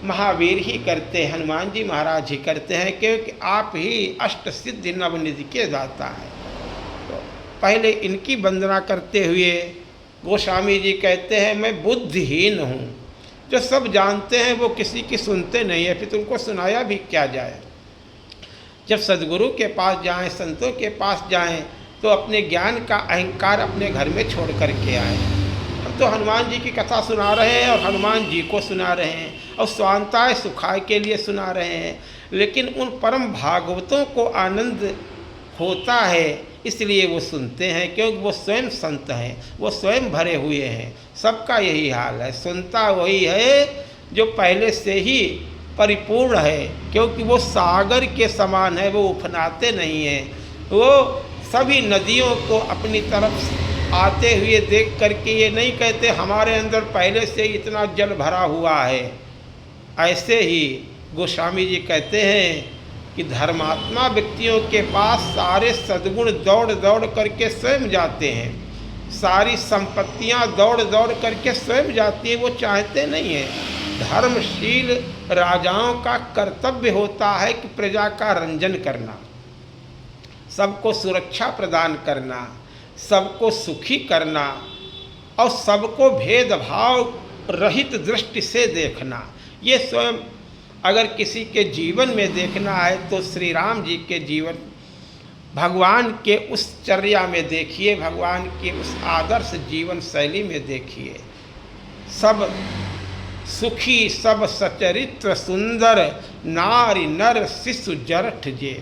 महावीर ही करते हैं, हनुमान जी महाराज ही करते हैं, क्योंकि आप ही अष्ट सिद्धि नवनिधि के दाता है। तो पहले इनकी वंदना करते हुए गोस्वामी जी कहते हैं मैं बुद्धिहीन हूँ। जो सब जानते हैं वो किसी की सुनते नहीं है, फिर तुमको सुनाया भी क्या जाए। जब सद्गुरु के पास जाएं, संतों के पास जाएं, तो अपने ज्ञान का अहंकार अपने घर में छोड़ कर के आए। हम तो हनुमान जी की कथा सुना रहे हैं और हनुमान जी को सुना रहे हैं और स्वांताय सुखाय के लिए सुना रहे हैं, लेकिन उन परम भागवतों को आनंद होता है इसलिए वो सुनते हैं, क्योंकि वो स्वयं संत हैं, वो स्वयं भरे हुए हैं। सबका यही हाल है। सुनता वही है जो पहले से ही परिपूर्ण है, क्योंकि वो सागर के समान है, वो उफनाते नहीं हैं। वो सभी नदियों को अपनी तरफ आते हुए देख करके ये नहीं कहते हमारे अंदर पहले से इतना जल भरा हुआ है। ऐसे ही गोस्वामी जी कहते हैं कि धर्मात्मा व्यक्तियों के पास सारे सद्गुण दौड़ दौड़ करके स्वयं जाते हैं, सारी संपत्तियां दौड़ दौड़ करके स्वयं जाती हैं, वो चाहते नहीं हैं। धर्मशील राजाओं का कर्तव्य होता है कि प्रजा का रंजन करना, सबको सुरक्षा प्रदान करना, सबको सुखी करना और सबको भेदभाव रहित दृष्टि से देखना। ये स्वयं अगर किसी के जीवन में देखना है तो श्री राम जी के जीवन, भगवान के उस चर्या में देखिए, भगवान के उस आदर्श जीवन शैली में देखिए। सब सुखी सब सचरित्र सुंदर, नारी नर शिशु जरठ जे।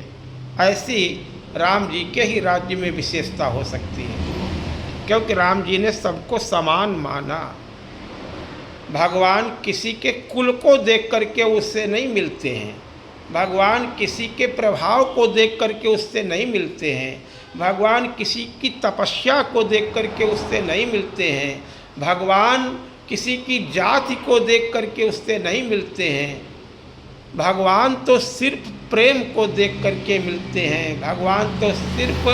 ऐसी राम जी के ही राज्य में विशेषता हो सकती है, क्योंकि राम जी ने सबको समान माना। भगवान किसी के कुल को देख करके उससे नहीं मिलते हैं, भगवान किसी के प्रभाव को देख करके उससे नहीं मिलते हैं, भगवान किसी की तपस्या को देख करके उससे नहीं मिलते हैं, भगवान किसी की जाति को देख करके उससे नहीं मिलते हैं। भगवान तो सिर्फ प्रेम को देख करके मिलते हैं, भगवान तो सिर्फ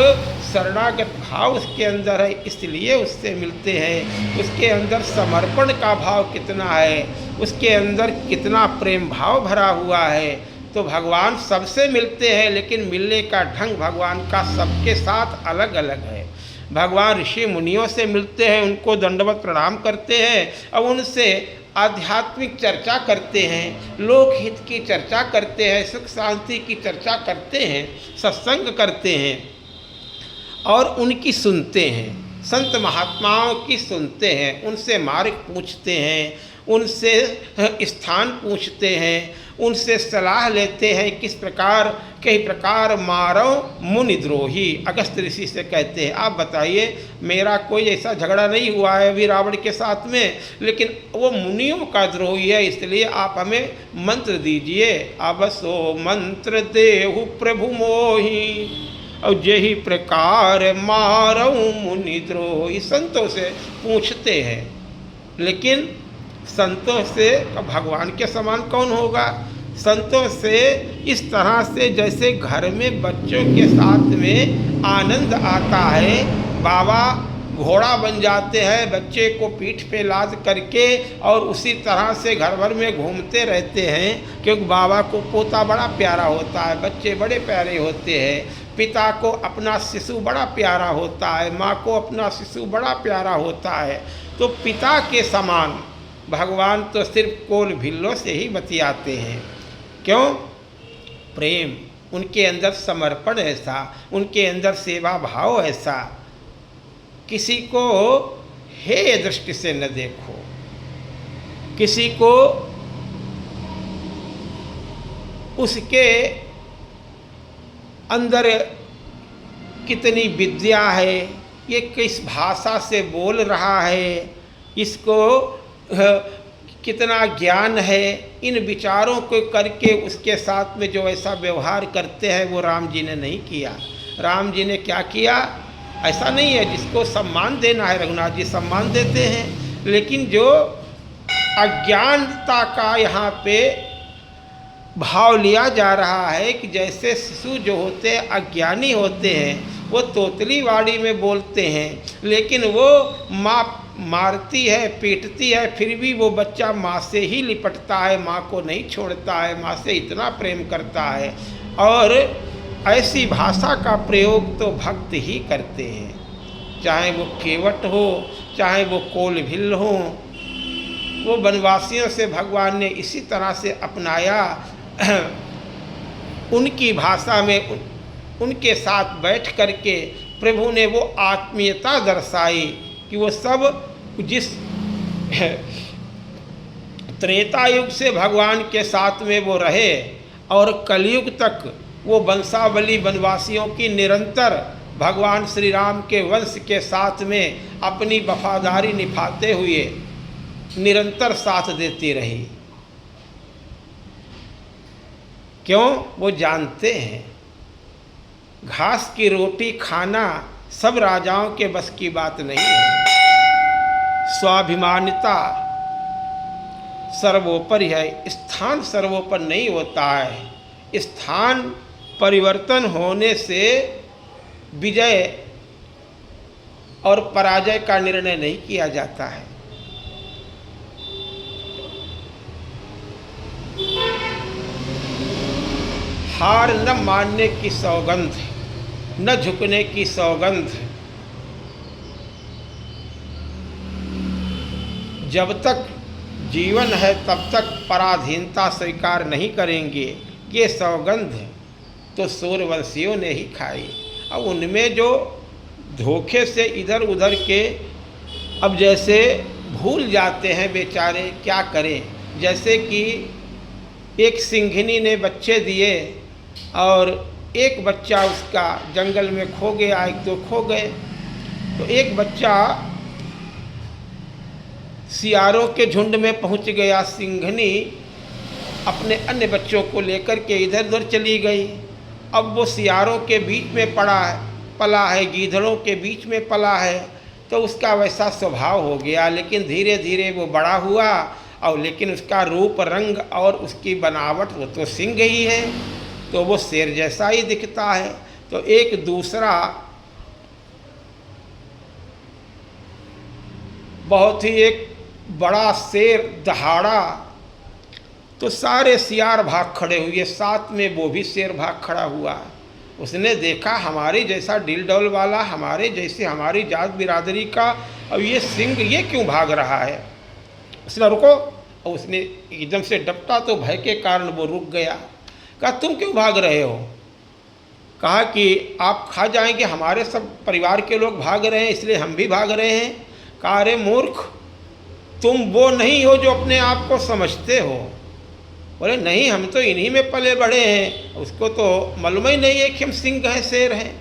शरणागत भाव उसके अंदर है इसलिए उससे मिलते हैं। उसके अंदर समर्पण का भाव कितना है, उसके अंदर कितना प्रेम भाव भरा हुआ है। तो भगवान सबसे मिलते हैं, लेकिन मिलने का ढंग भगवान का सबके साथ अलग अलग है। भगवान ऋषि मुनियों से मिलते हैं, उनको दंडवत प्रणाम करते हैं और उनसे आध्यात्मिक चर्चा करते हैं, लोकहित की चर्चा करते हैं, सुख शांति की चर्चा करते हैं, सत्संग करते हैं और उनकी सुनते हैं। संत महात्माओं की सुनते हैं, उनसे मार्ग पूछते हैं, उनसे स्थान पूछते हैं, उनसे सलाह लेते हैं। किस प्रकार कई प्रकार मारो मुनिद्रोही, अगस्त ऋषि से कहते हैं आप बताइए, मेरा कोई ऐसा झगड़ा नहीं हुआ है अभी रावण के साथ में, लेकिन वो मुनियों का द्रोही है, इसलिए आप हमें मंत्र दीजिए। अवसो मंत्र देहु प्रभु मोही और यही प्रकार मारो मुनिद्रोही। संतों से पूछते हैं, लेकिन संतों से भगवान के समान कौन होगा। संतों से इस तरह से जैसे घर में बच्चों के साथ में आनंद आता है, बाबा घोड़ा बन जाते हैं बच्चे को पीठ पे लाद करके और उसी तरह से घर भर में घूमते रहते हैं, क्योंकि बाबा को पोता बड़ा प्यारा होता है, बच्चे बड़े प्यारे होते हैं, पिता को अपना शिशु बड़ा प्यारा होता है, माँ को अपना शिशु बड़ा प्यारा होता है। तो पिता के समान भगवान तो सिर्फ कोल भिल्लों से ही बतियाते हैं। क्यों? प्रेम, उनके अंदर समर्पण ऐसा, उनके अंदर सेवा भाव ऐसा। किसी को हेय दृष्टि से न देखो, किसी को उसके अंदर कितनी विद्या है, ये किस भाषा से बोल रहा है, इसको कितना ज्ञान है, इन विचारों को करके उसके साथ में जो ऐसा व्यवहार करते हैं वो राम जी ने नहीं किया। राम जी ने क्या किया? ऐसा नहीं है, जिसको सम्मान देना है रघुनाथ जी सम्मान देते हैं, लेकिन जो अज्ञानता का यहाँ पे भाव लिया जा रहा है कि जैसे शिशु जो होते हैं अज्ञानी होते हैं, वो तोतली वाड़ी में बोलते हैं, लेकिन वो माँ मारती है पीटती है फिर भी वो बच्चा माँ से ही लिपटता है, माँ को नहीं छोड़ता है, माँ से इतना प्रेम करता है। और ऐसी भाषा का प्रयोग तो भक्त ही करते हैं, चाहे वो केवट हो चाहे वो कोल भिल हो। वो वनवासियों से भगवान ने इसी तरह से अपनाया, उनकी भाषा में उनके साथ बैठ करके प्रभु ने वो आत्मीयता दर्शाई कि वो सब जिस त्रेता युग से भगवान के साथ में वो रहे और कलयुग तक वो वंशावली वनवासियों की निरंतर भगवान श्री राम के वंश के साथ में अपनी वफादारी निभाते हुए निरंतर साथ देती रही। क्यों? वो जानते हैं घास की रोटी खाना सब राजाओं के बस की बात नहीं है। स्वाभिमानिता सर्वोपरि है, स्थान सर्वोपरि नहीं होता है। स्थान परिवर्तन होने से विजय और पराजय का निर्णय नहीं किया जाता है। हार न मानने की सौगंध, न झुकने की सौगंध। जब तक जीवन है तब तक पराधीनता स्वीकार नहीं करेंगे, ये सौगंध तो सूर्यवंशियों ने ही खाई। अब उनमें जो धोखे से इधर उधर के अब जैसे भूल जाते हैं बेचारे, क्या करें। जैसे कि एक सिंघनी ने बच्चे दिए और एक बच्चा उसका जंगल में खो गया, एक दो खो गए, तो एक बच्चा सियारों के झुंड में पहुंच गया। सिंघनी अपने अन्य बच्चों को लेकर के इधर उधर चली गई। अब वो सियारों के बीच में पला है, गीदड़ों के बीच में पला है, तो उसका वैसा स्वभाव हो गया। लेकिन धीरे धीरे वो बड़ा हुआ और लेकिन उसका रूप रंग और उसकी बनावट वो तो सिंह ही है, तो वो शेर जैसा ही दिखता है। तो एक दूसरा बहुत ही एक बड़ा शेर दहाड़ा, तो सारे सियार भाग खड़े हुए, साथ में वो भी शेर भाग खड़ा हुआ। उसने देखा हमारे जैसा डिल डौल वाला, हमारे जैसे हमारी जात बिरादरी का, अब ये सिंह ये क्यों भाग रहा है। उसने रुको, और उसने एकदम से डपटा तो भय के कारण वो रुक गया। कहा तुम क्यों भाग रहे हो। कहा कि आप खा जाएंगे, हमारे सब परिवार के लोग भाग रहे हैं इसलिए हम भी भाग रहे हैं। कहा अरे मूर्ख, तुम वो नहीं हो जो अपने आप को समझते हो। बोले नहीं, हम तो इन्हीं में पले बढ़े हैं, उसको तो मालूम ही नहीं है कि हम सिंह हैं शेर हैं।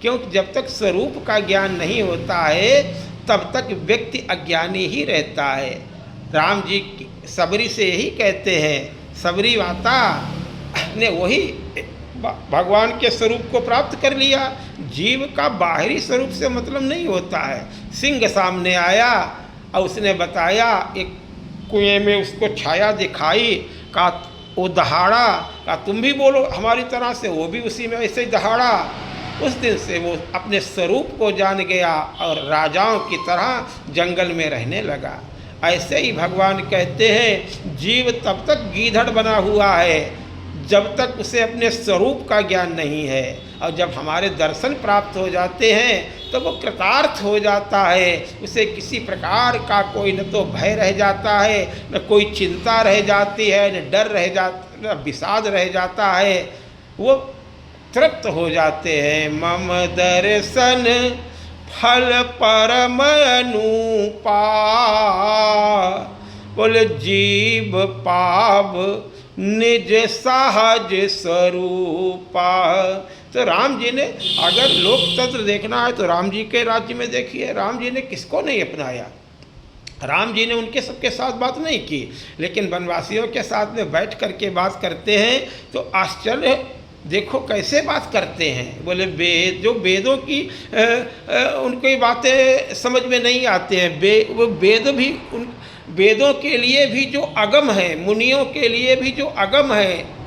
क्योंकि जब तक स्वरूप का ज्ञान नहीं होता है तब तक व्यक्ति अज्ञानी ही रहता है। राम जी सबरी से यही कहते हैं, सबरी माता ने वही भगवान के स्वरूप को प्राप्त कर लिया। जीव का बाहरी स्वरूप से मतलब नहीं होता है। सिंह सामने आया और उसने बताया, एक कुएं में उसको छाया दिखाई, का वो दहाड़ा, का तुम भी बोलो हमारी तरह से, वो भी उसी में ऐसे ही दहाड़ा। उस दिन से वो अपने स्वरूप को जान गया और राजाओं की तरह जंगल में रहने लगा। ऐसे ही भगवान कहते हैं जीव तब तक गीधड़ बना हुआ है जब तक उसे अपने स्वरूप का ज्ञान नहीं है, और जब हमारे दर्शन प्राप्त हो जाते हैं तो वो कृतार्थ हो जाता है। उसे किसी प्रकार का कोई न तो भय रह जाता है, न कोई चिंता रह जाती है, न डर रह जाता, न विषाद रह जाता है। वो तृप्त हो जाते हैं। मम दर्शन फल परम अनुपा, बोले जीव पाव निज सहज स्वरूपा। तो राम जी ने, अगर लोकतंत्र देखना है तो राम जी के राज्य में देखिए, राम जी ने किसको नहीं अपनाया। राम जी ने उनके सबके साथ बात नहीं की, लेकिन वनवासियों के साथ में बैठ करके बात करते हैं तो आश्चर्य देखो कैसे बात करते हैं। बोले वेद, जो वेदों की उनकी बातें समझ में नहीं आते हैं। वो वेद भी उन वेदों के लिए भी जो अगम है, मुनियों के लिए भी जो अगम है,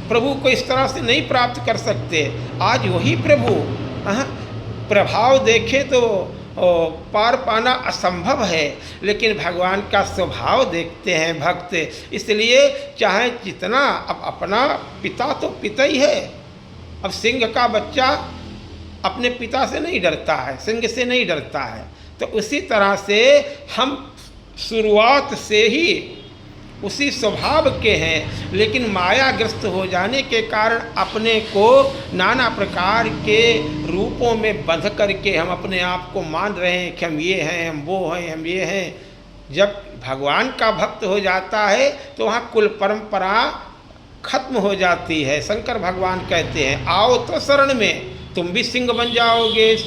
प्रभु को इस तरह से नहीं प्राप्त कर सकते। आज वही प्रभु प्रभाव देखे तो पार पाना असंभव है, लेकिन भगवान का स्वभाव देखते हैं भक्त। इसलिए चाहे जितना, अब अपना पिता तो पिता ही है। अब सिंह का बच्चा अपने पिता से नहीं डरता है, सिंह से नहीं डरता है। तो उसी तरह से हम शुरुआत से ही उसी स्वभाव के हैं, लेकिन मायाग्रस्त हो जाने के कारण अपने को नाना प्रकार के रूपों में बंध करके हम अपने आप को मान रहे हैं कि हम ये हैं, हम वो हैं, हम ये हैं। जब भगवान का भक्त हो जाता है तो वहाँ कुल परंपरा खत्म हो जाती है। शंकर भगवान कहते हैं, आओ तो शरण में, तुम भी सिंह बन जाओगे।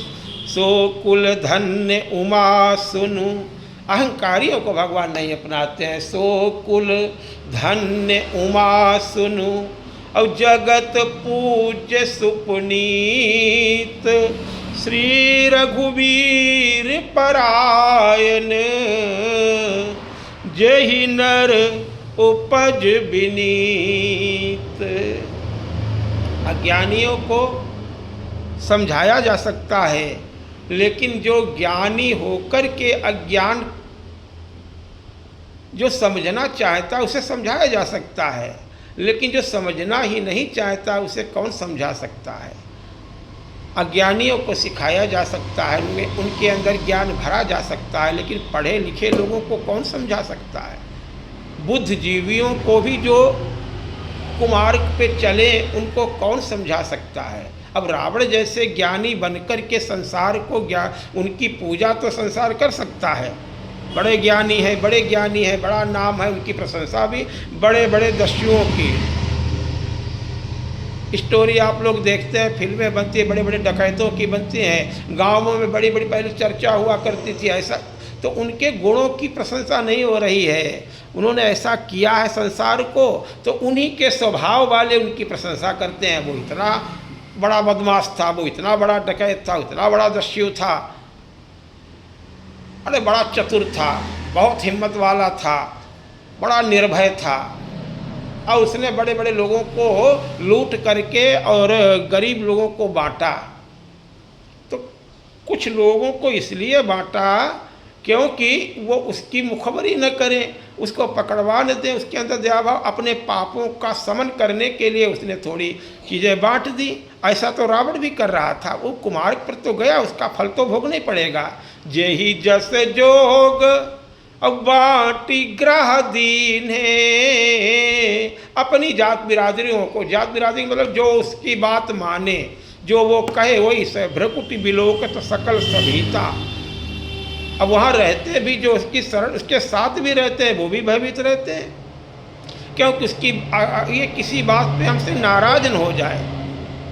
सो कुल धन्य उमा सुनु, अहंकारियों को भगवान नहीं अपनाते हैं। सो कुल धन्य उमा सुनु, और जगत पूज्य सुपुनीत, श्री रघुवीर परायण, जहि नर उपज विनीत। अज्ञानियों को समझाया जा सकता है, लेकिन जो ज्ञानी होकर के अज्ञान जो समझना चाहता है उसे समझाया जा सकता है, लेकिन जो समझना ही नहीं चाहता उसे कौन समझा सकता है। अज्ञानियों को सिखाया जा सकता है, उनके अंदर ज्ञान भरा जा सकता है, लेकिन पढ़े लिखे लोगों को कौन समझा सकता है। बुद्धिजीवियों को भी जो कुमार्ग पे चले उनको कौन समझा सकता है। अब रावण जैसे ज्ञानी बनकर के संसार को उनकी पूजा तो संसार कर सकता है, बड़े ज्ञानी है, बड़े ज्ञानी है, बड़ा नाम है, उनकी प्रशंसा भी बड़े बड़े दस्युओं की। स्टोरी आप लोग देखते हैं, फिल्में बनती है, बड़े बड़े डकैतों की बनती हैं, गाँवों में बड़ी बड़ी पहले चर्चा हुआ करती थी ऐसा। तो उनके गुणों की प्रशंसा नहीं हो रही है, उन्होंने ऐसा किया है संसार को, तो उन्हीं के स्वभाव वाले उनकी प्रशंसा करते हैं। वो इतना बड़ा बदमाश था, वो इतना बड़ा डकैत था, इतना बड़ा दस्यु था, अरे बड़ा चतुर था, बहुत हिम्मत वाला था, बड़ा निर्भय था, और उसने बड़े बड़े लोगों को लूट करके और गरीब लोगों को बांटा। तो कुछ लोगों को इसलिए बांटा क्योंकि वो उसकी मुखबरी न करें, उसको पकड़वा न दें, उसके अंदर दया भाव, अपने पापों का समन करने के लिए उसने थोड़ी चीज़ें बांट दी। ऐसा तो रावण भी कर रहा था, वो कुमार्ग पर तो गया, उसका फल तो भोगना ही पड़ेगा। जेहि जस जोग अब बाटी ग्रह दीन है, अपनी जात बिरादरियों को, जात बिरादरी मतलब जो उसकी बात माने, जो वो कहे वही से, भ्रकुटि बिलोकत सकल सभीता। अब वहाँ रहते भी जो उसकी शरण, उसके साथ भी रहते हैं, वो भी भयभीत रहते हैं, क्योंकि उसकी ये किसी बात पे हमसे नाराज न हो जाए।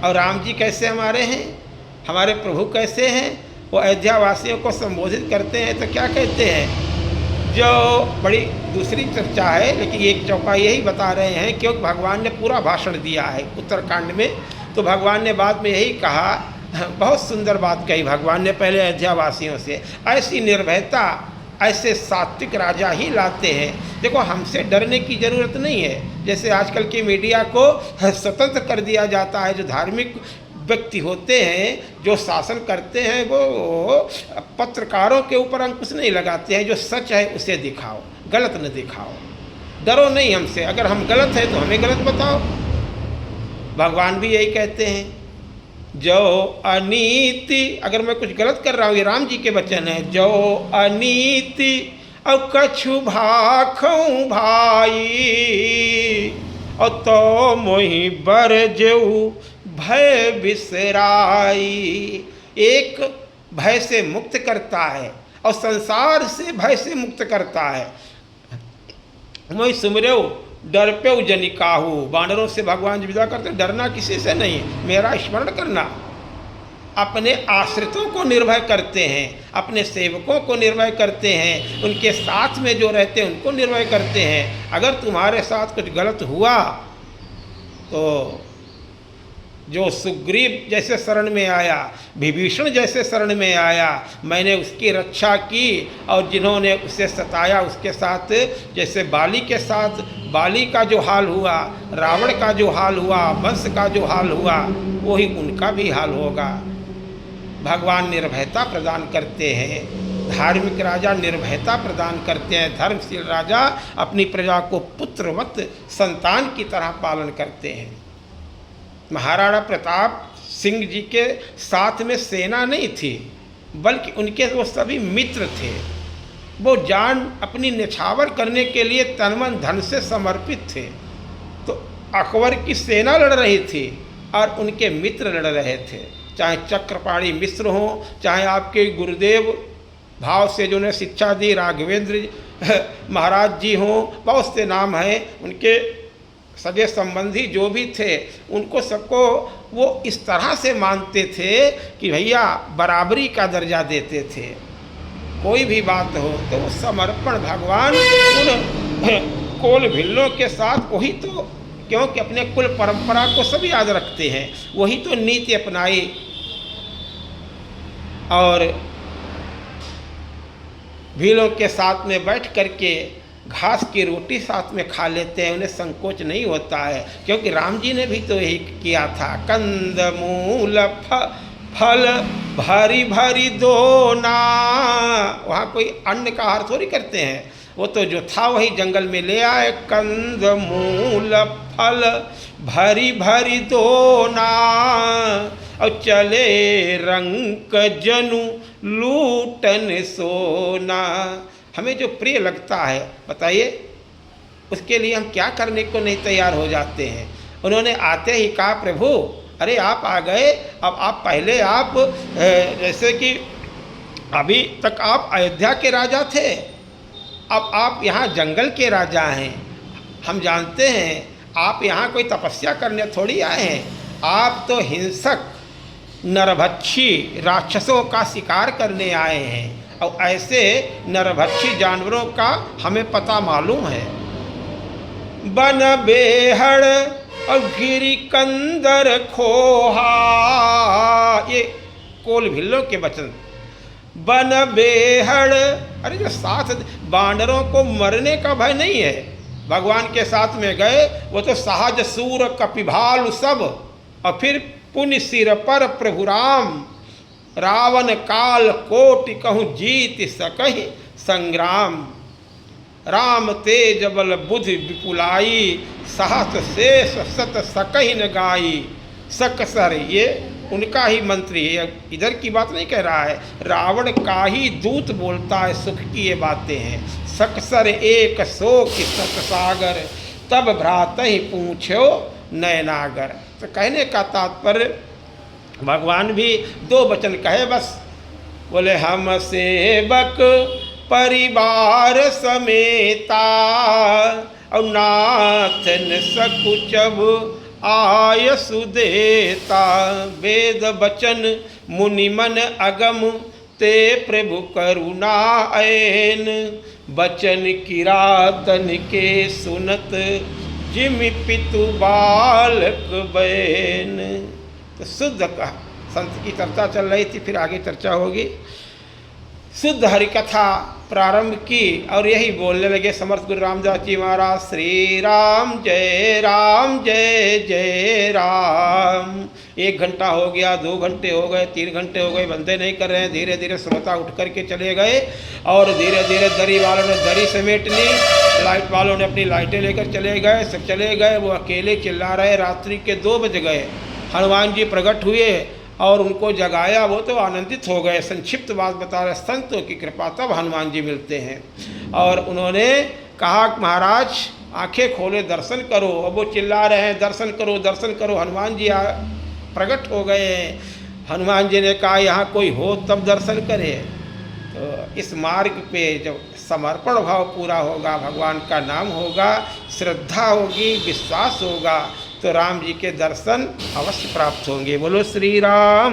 और राम जी कैसे हमारे हैं, हमारे प्रभु कैसे हैं, वो अयोध्या वासियों को संबोधित करते हैं तो क्या कहते हैं, जो बड़ी दूसरी चर्चा है, लेकिन एक चौपाई यही बता रहे हैं, क्योंकि भगवान ने पूरा भाषण दिया है उत्तरकांड में। तो भगवान ने बाद में यही कहा, बहुत सुंदर बात कही भगवान ने पहले अयोध्या वासियों से, ऐसी निर्भयता ऐसे सात्विक राजा ही लाते हैं। देखो हमसे डरने की ज़रूरत नहीं है, जैसे आजकल की मीडिया को स्वतंत्र कर दिया जाता है। जो धार्मिक व्यक्ति होते हैं, जो शासन करते हैं, वो पत्रकारों के ऊपर अंकुश नहीं लगाते हैं, जो सच है उसे दिखाओ, गलत न दिखाओ, डरो नहीं हमसे, अगर हम गलत हैं तो हमें गलत बताओ। भगवान भी यही कहते हैं, जो अनीति, अगर मैं कुछ गलत कर रहा हूँ, ये राम जी के वचन है, जो अनीति अब कछु भाखऊँ भाई, और तो मोहि बर जेऊ भय बिसराई। एक भय से मुक्त करता है और संसार से भय से मुक्त करता है। मोहि सुमरेऊ डर पे जनिकाहू, बानरों से भगवान जी विदा करते, डरना किसी से नहीं, मेरा स्मरण करना। अपने आश्रितों को निर्भय करते हैं, अपने सेवकों को निर्भय करते हैं, उनके साथ में जो रहते हैं उनको निर्भय करते हैं। अगर तुम्हारे साथ कुछ गलत हुआ तो जो सुग्रीव जैसे शरण में आया, विभीषण जैसे शरण में आया, मैंने उसकी रक्षा की। और जिन्होंने उसे सताया उसके साथ, जैसे बाली के साथ बाली का जो हाल हुआ, रावण का जो हाल हुआ, वंश का जो हाल हुआ, वही उनका भी हाल होगा। भगवान निर्भयता प्रदान करते हैं, धार्मिक राजा निर्भयता प्रदान करते हैं, धर्मशील राजा अपनी प्रजा को पुत्रवत संतान की तरह पालन करते हैं। महाराणा प्रताप सिंह जी के साथ में सेना नहीं थी, बल्कि उनके वो सभी मित्र थे। वो जान अपनी निछावर करने के लिए तन मन धन से समर्पित थे। तो अकबर की सेना लड़ रही थी और उनके मित्र लड़ रहे थे, चाहे चक्रपाणी मिश्र हों, चाहे आपके गुरुदेव भाव से जो ने शिक्षा दी राघवेंद्र महाराज जी हों, बहुत से नाम हैं उनके, सगे संबंधी जो भी थे, उनको सबको वो इस तरह से मानते थे कि भैया बराबरी का दर्जा देते थे। कोई भी बात हो तो वो समर्पण भगवान उन कोल भिल्लों के साथ, वही तो, क्योंकि अपने कुल परंपरा को सब याद रखते हैं, वही तो नीति अपनाई। और भीलों के साथ में बैठ करके घास की रोटी साथ में खा लेते हैं, उन्हें संकोच नहीं होता है, क्योंकि राम जी ने भी तो यही किया था। कंद मूल फल भरी भरी दोना, वहाँ कोई अन्न का आहार थोड़ी करते हैं, वो तो जो था वही जंगल में ले आए। कंद मूल फल भरी भरी दोना, और चले रंक जनु लूटन सोना। हमें जो प्रिय लगता है, बताइए, उसके लिए हम क्या करने को नहीं तैयार हो जाते हैं। उन्होंने आते ही कहा, प्रभु अरे आप आ गए, अब आप पहले आप जैसे कि अभी तक आप अयोध्या के राजा थे, अब आप यहाँ जंगल के राजा हैं। हम जानते हैं आप यहाँ कोई तपस्या करने थोड़ी आए हैं, आप तो हिंसक नरभक्षी राक्षसों का शिकार करने आए हैं, और ऐसे नरभक्षी जानवरों का हमें पता मालूम है। बन बेहड़ और गिरी कंदर खोहा, ये कोल भिल्लों के वचन। बन बेहड़, अरे जो साथ बानरों को मरने का भय नहीं है, भगवान के साथ में गए, वो तो सहज सूर कपिभालु सब, और फिर पुण्य सिर पर प्रभु राम, रावण काल कोटि कहूँ जीत सकहि संग्राम। राम तेज बल बुद्धि विपुलाई, सहस शेष सत सकहि न गाई। सकसर, ये उनका ही मंत्री है, इधर की बात नहीं कह रहा है, रावण का ही दूत बोलता है, सुख की ये बातें हैं। सकसर एक सो की सत सागर, तब भ्रात ही पूछो नयनागर। तो कहने का तात्पर्य, भगवान भी दो वचन कहे बस, बोले हम सेवक परिवार समेता, और नाथ न सकुचब आय सुदेता। वेद वचन मुनि मन अगम, ते प्रभु करुणा ऐन, बचन किरातन के सुनत, जिमि पितु बालक बैन। तो शुद्ध का संत की चर्चा चल रही थी, फिर आगे चर्चा होगी। शुद्ध हरिकथा प्रारंभ की और यही बोलने लगे समर्थ गुरु रामदास जी महाराज, श्री राम जय जय राम। 1 घंटा हो गया, 2 घंटे हो गए, 3 घंटे हो गए, बंदे नहीं कर रहे हैं। धीरे धीरे श्रोता उठ करके चले गए और धीरे धीरे दरी वालों ने दरी समेट ली, लाइट वालों ने अपनी लाइटें लेकर चले गए, सब चले गए। वो अकेले चिल्ला रहे, रात्रि के 2 बज गए। हनुमान जी प्रकट हुए और उनको जगाया, वो तो आनंदित हो गए। संक्षिप्त बात बता रहे, संतों की कृपा तब हनुमान जी मिलते हैं। और उन्होंने कहा महाराज आंखें खोले, दर्शन करो। अब वो चिल्ला रहे हैं दर्शन करो दर्शन करो। हनुमान जी प्रकट हो गए हैं। हनुमान जी ने कहा यहाँ कोई हो तब दर्शन करे। तो इस मार्ग पे जब समर्पण भाव पूरा होगा, भगवान का नाम होगा, श्रद्धा होगी, विश्वास होगा, तो राम जी के दर्शन अवश्य प्राप्त होंगे। बोलो श्री राम।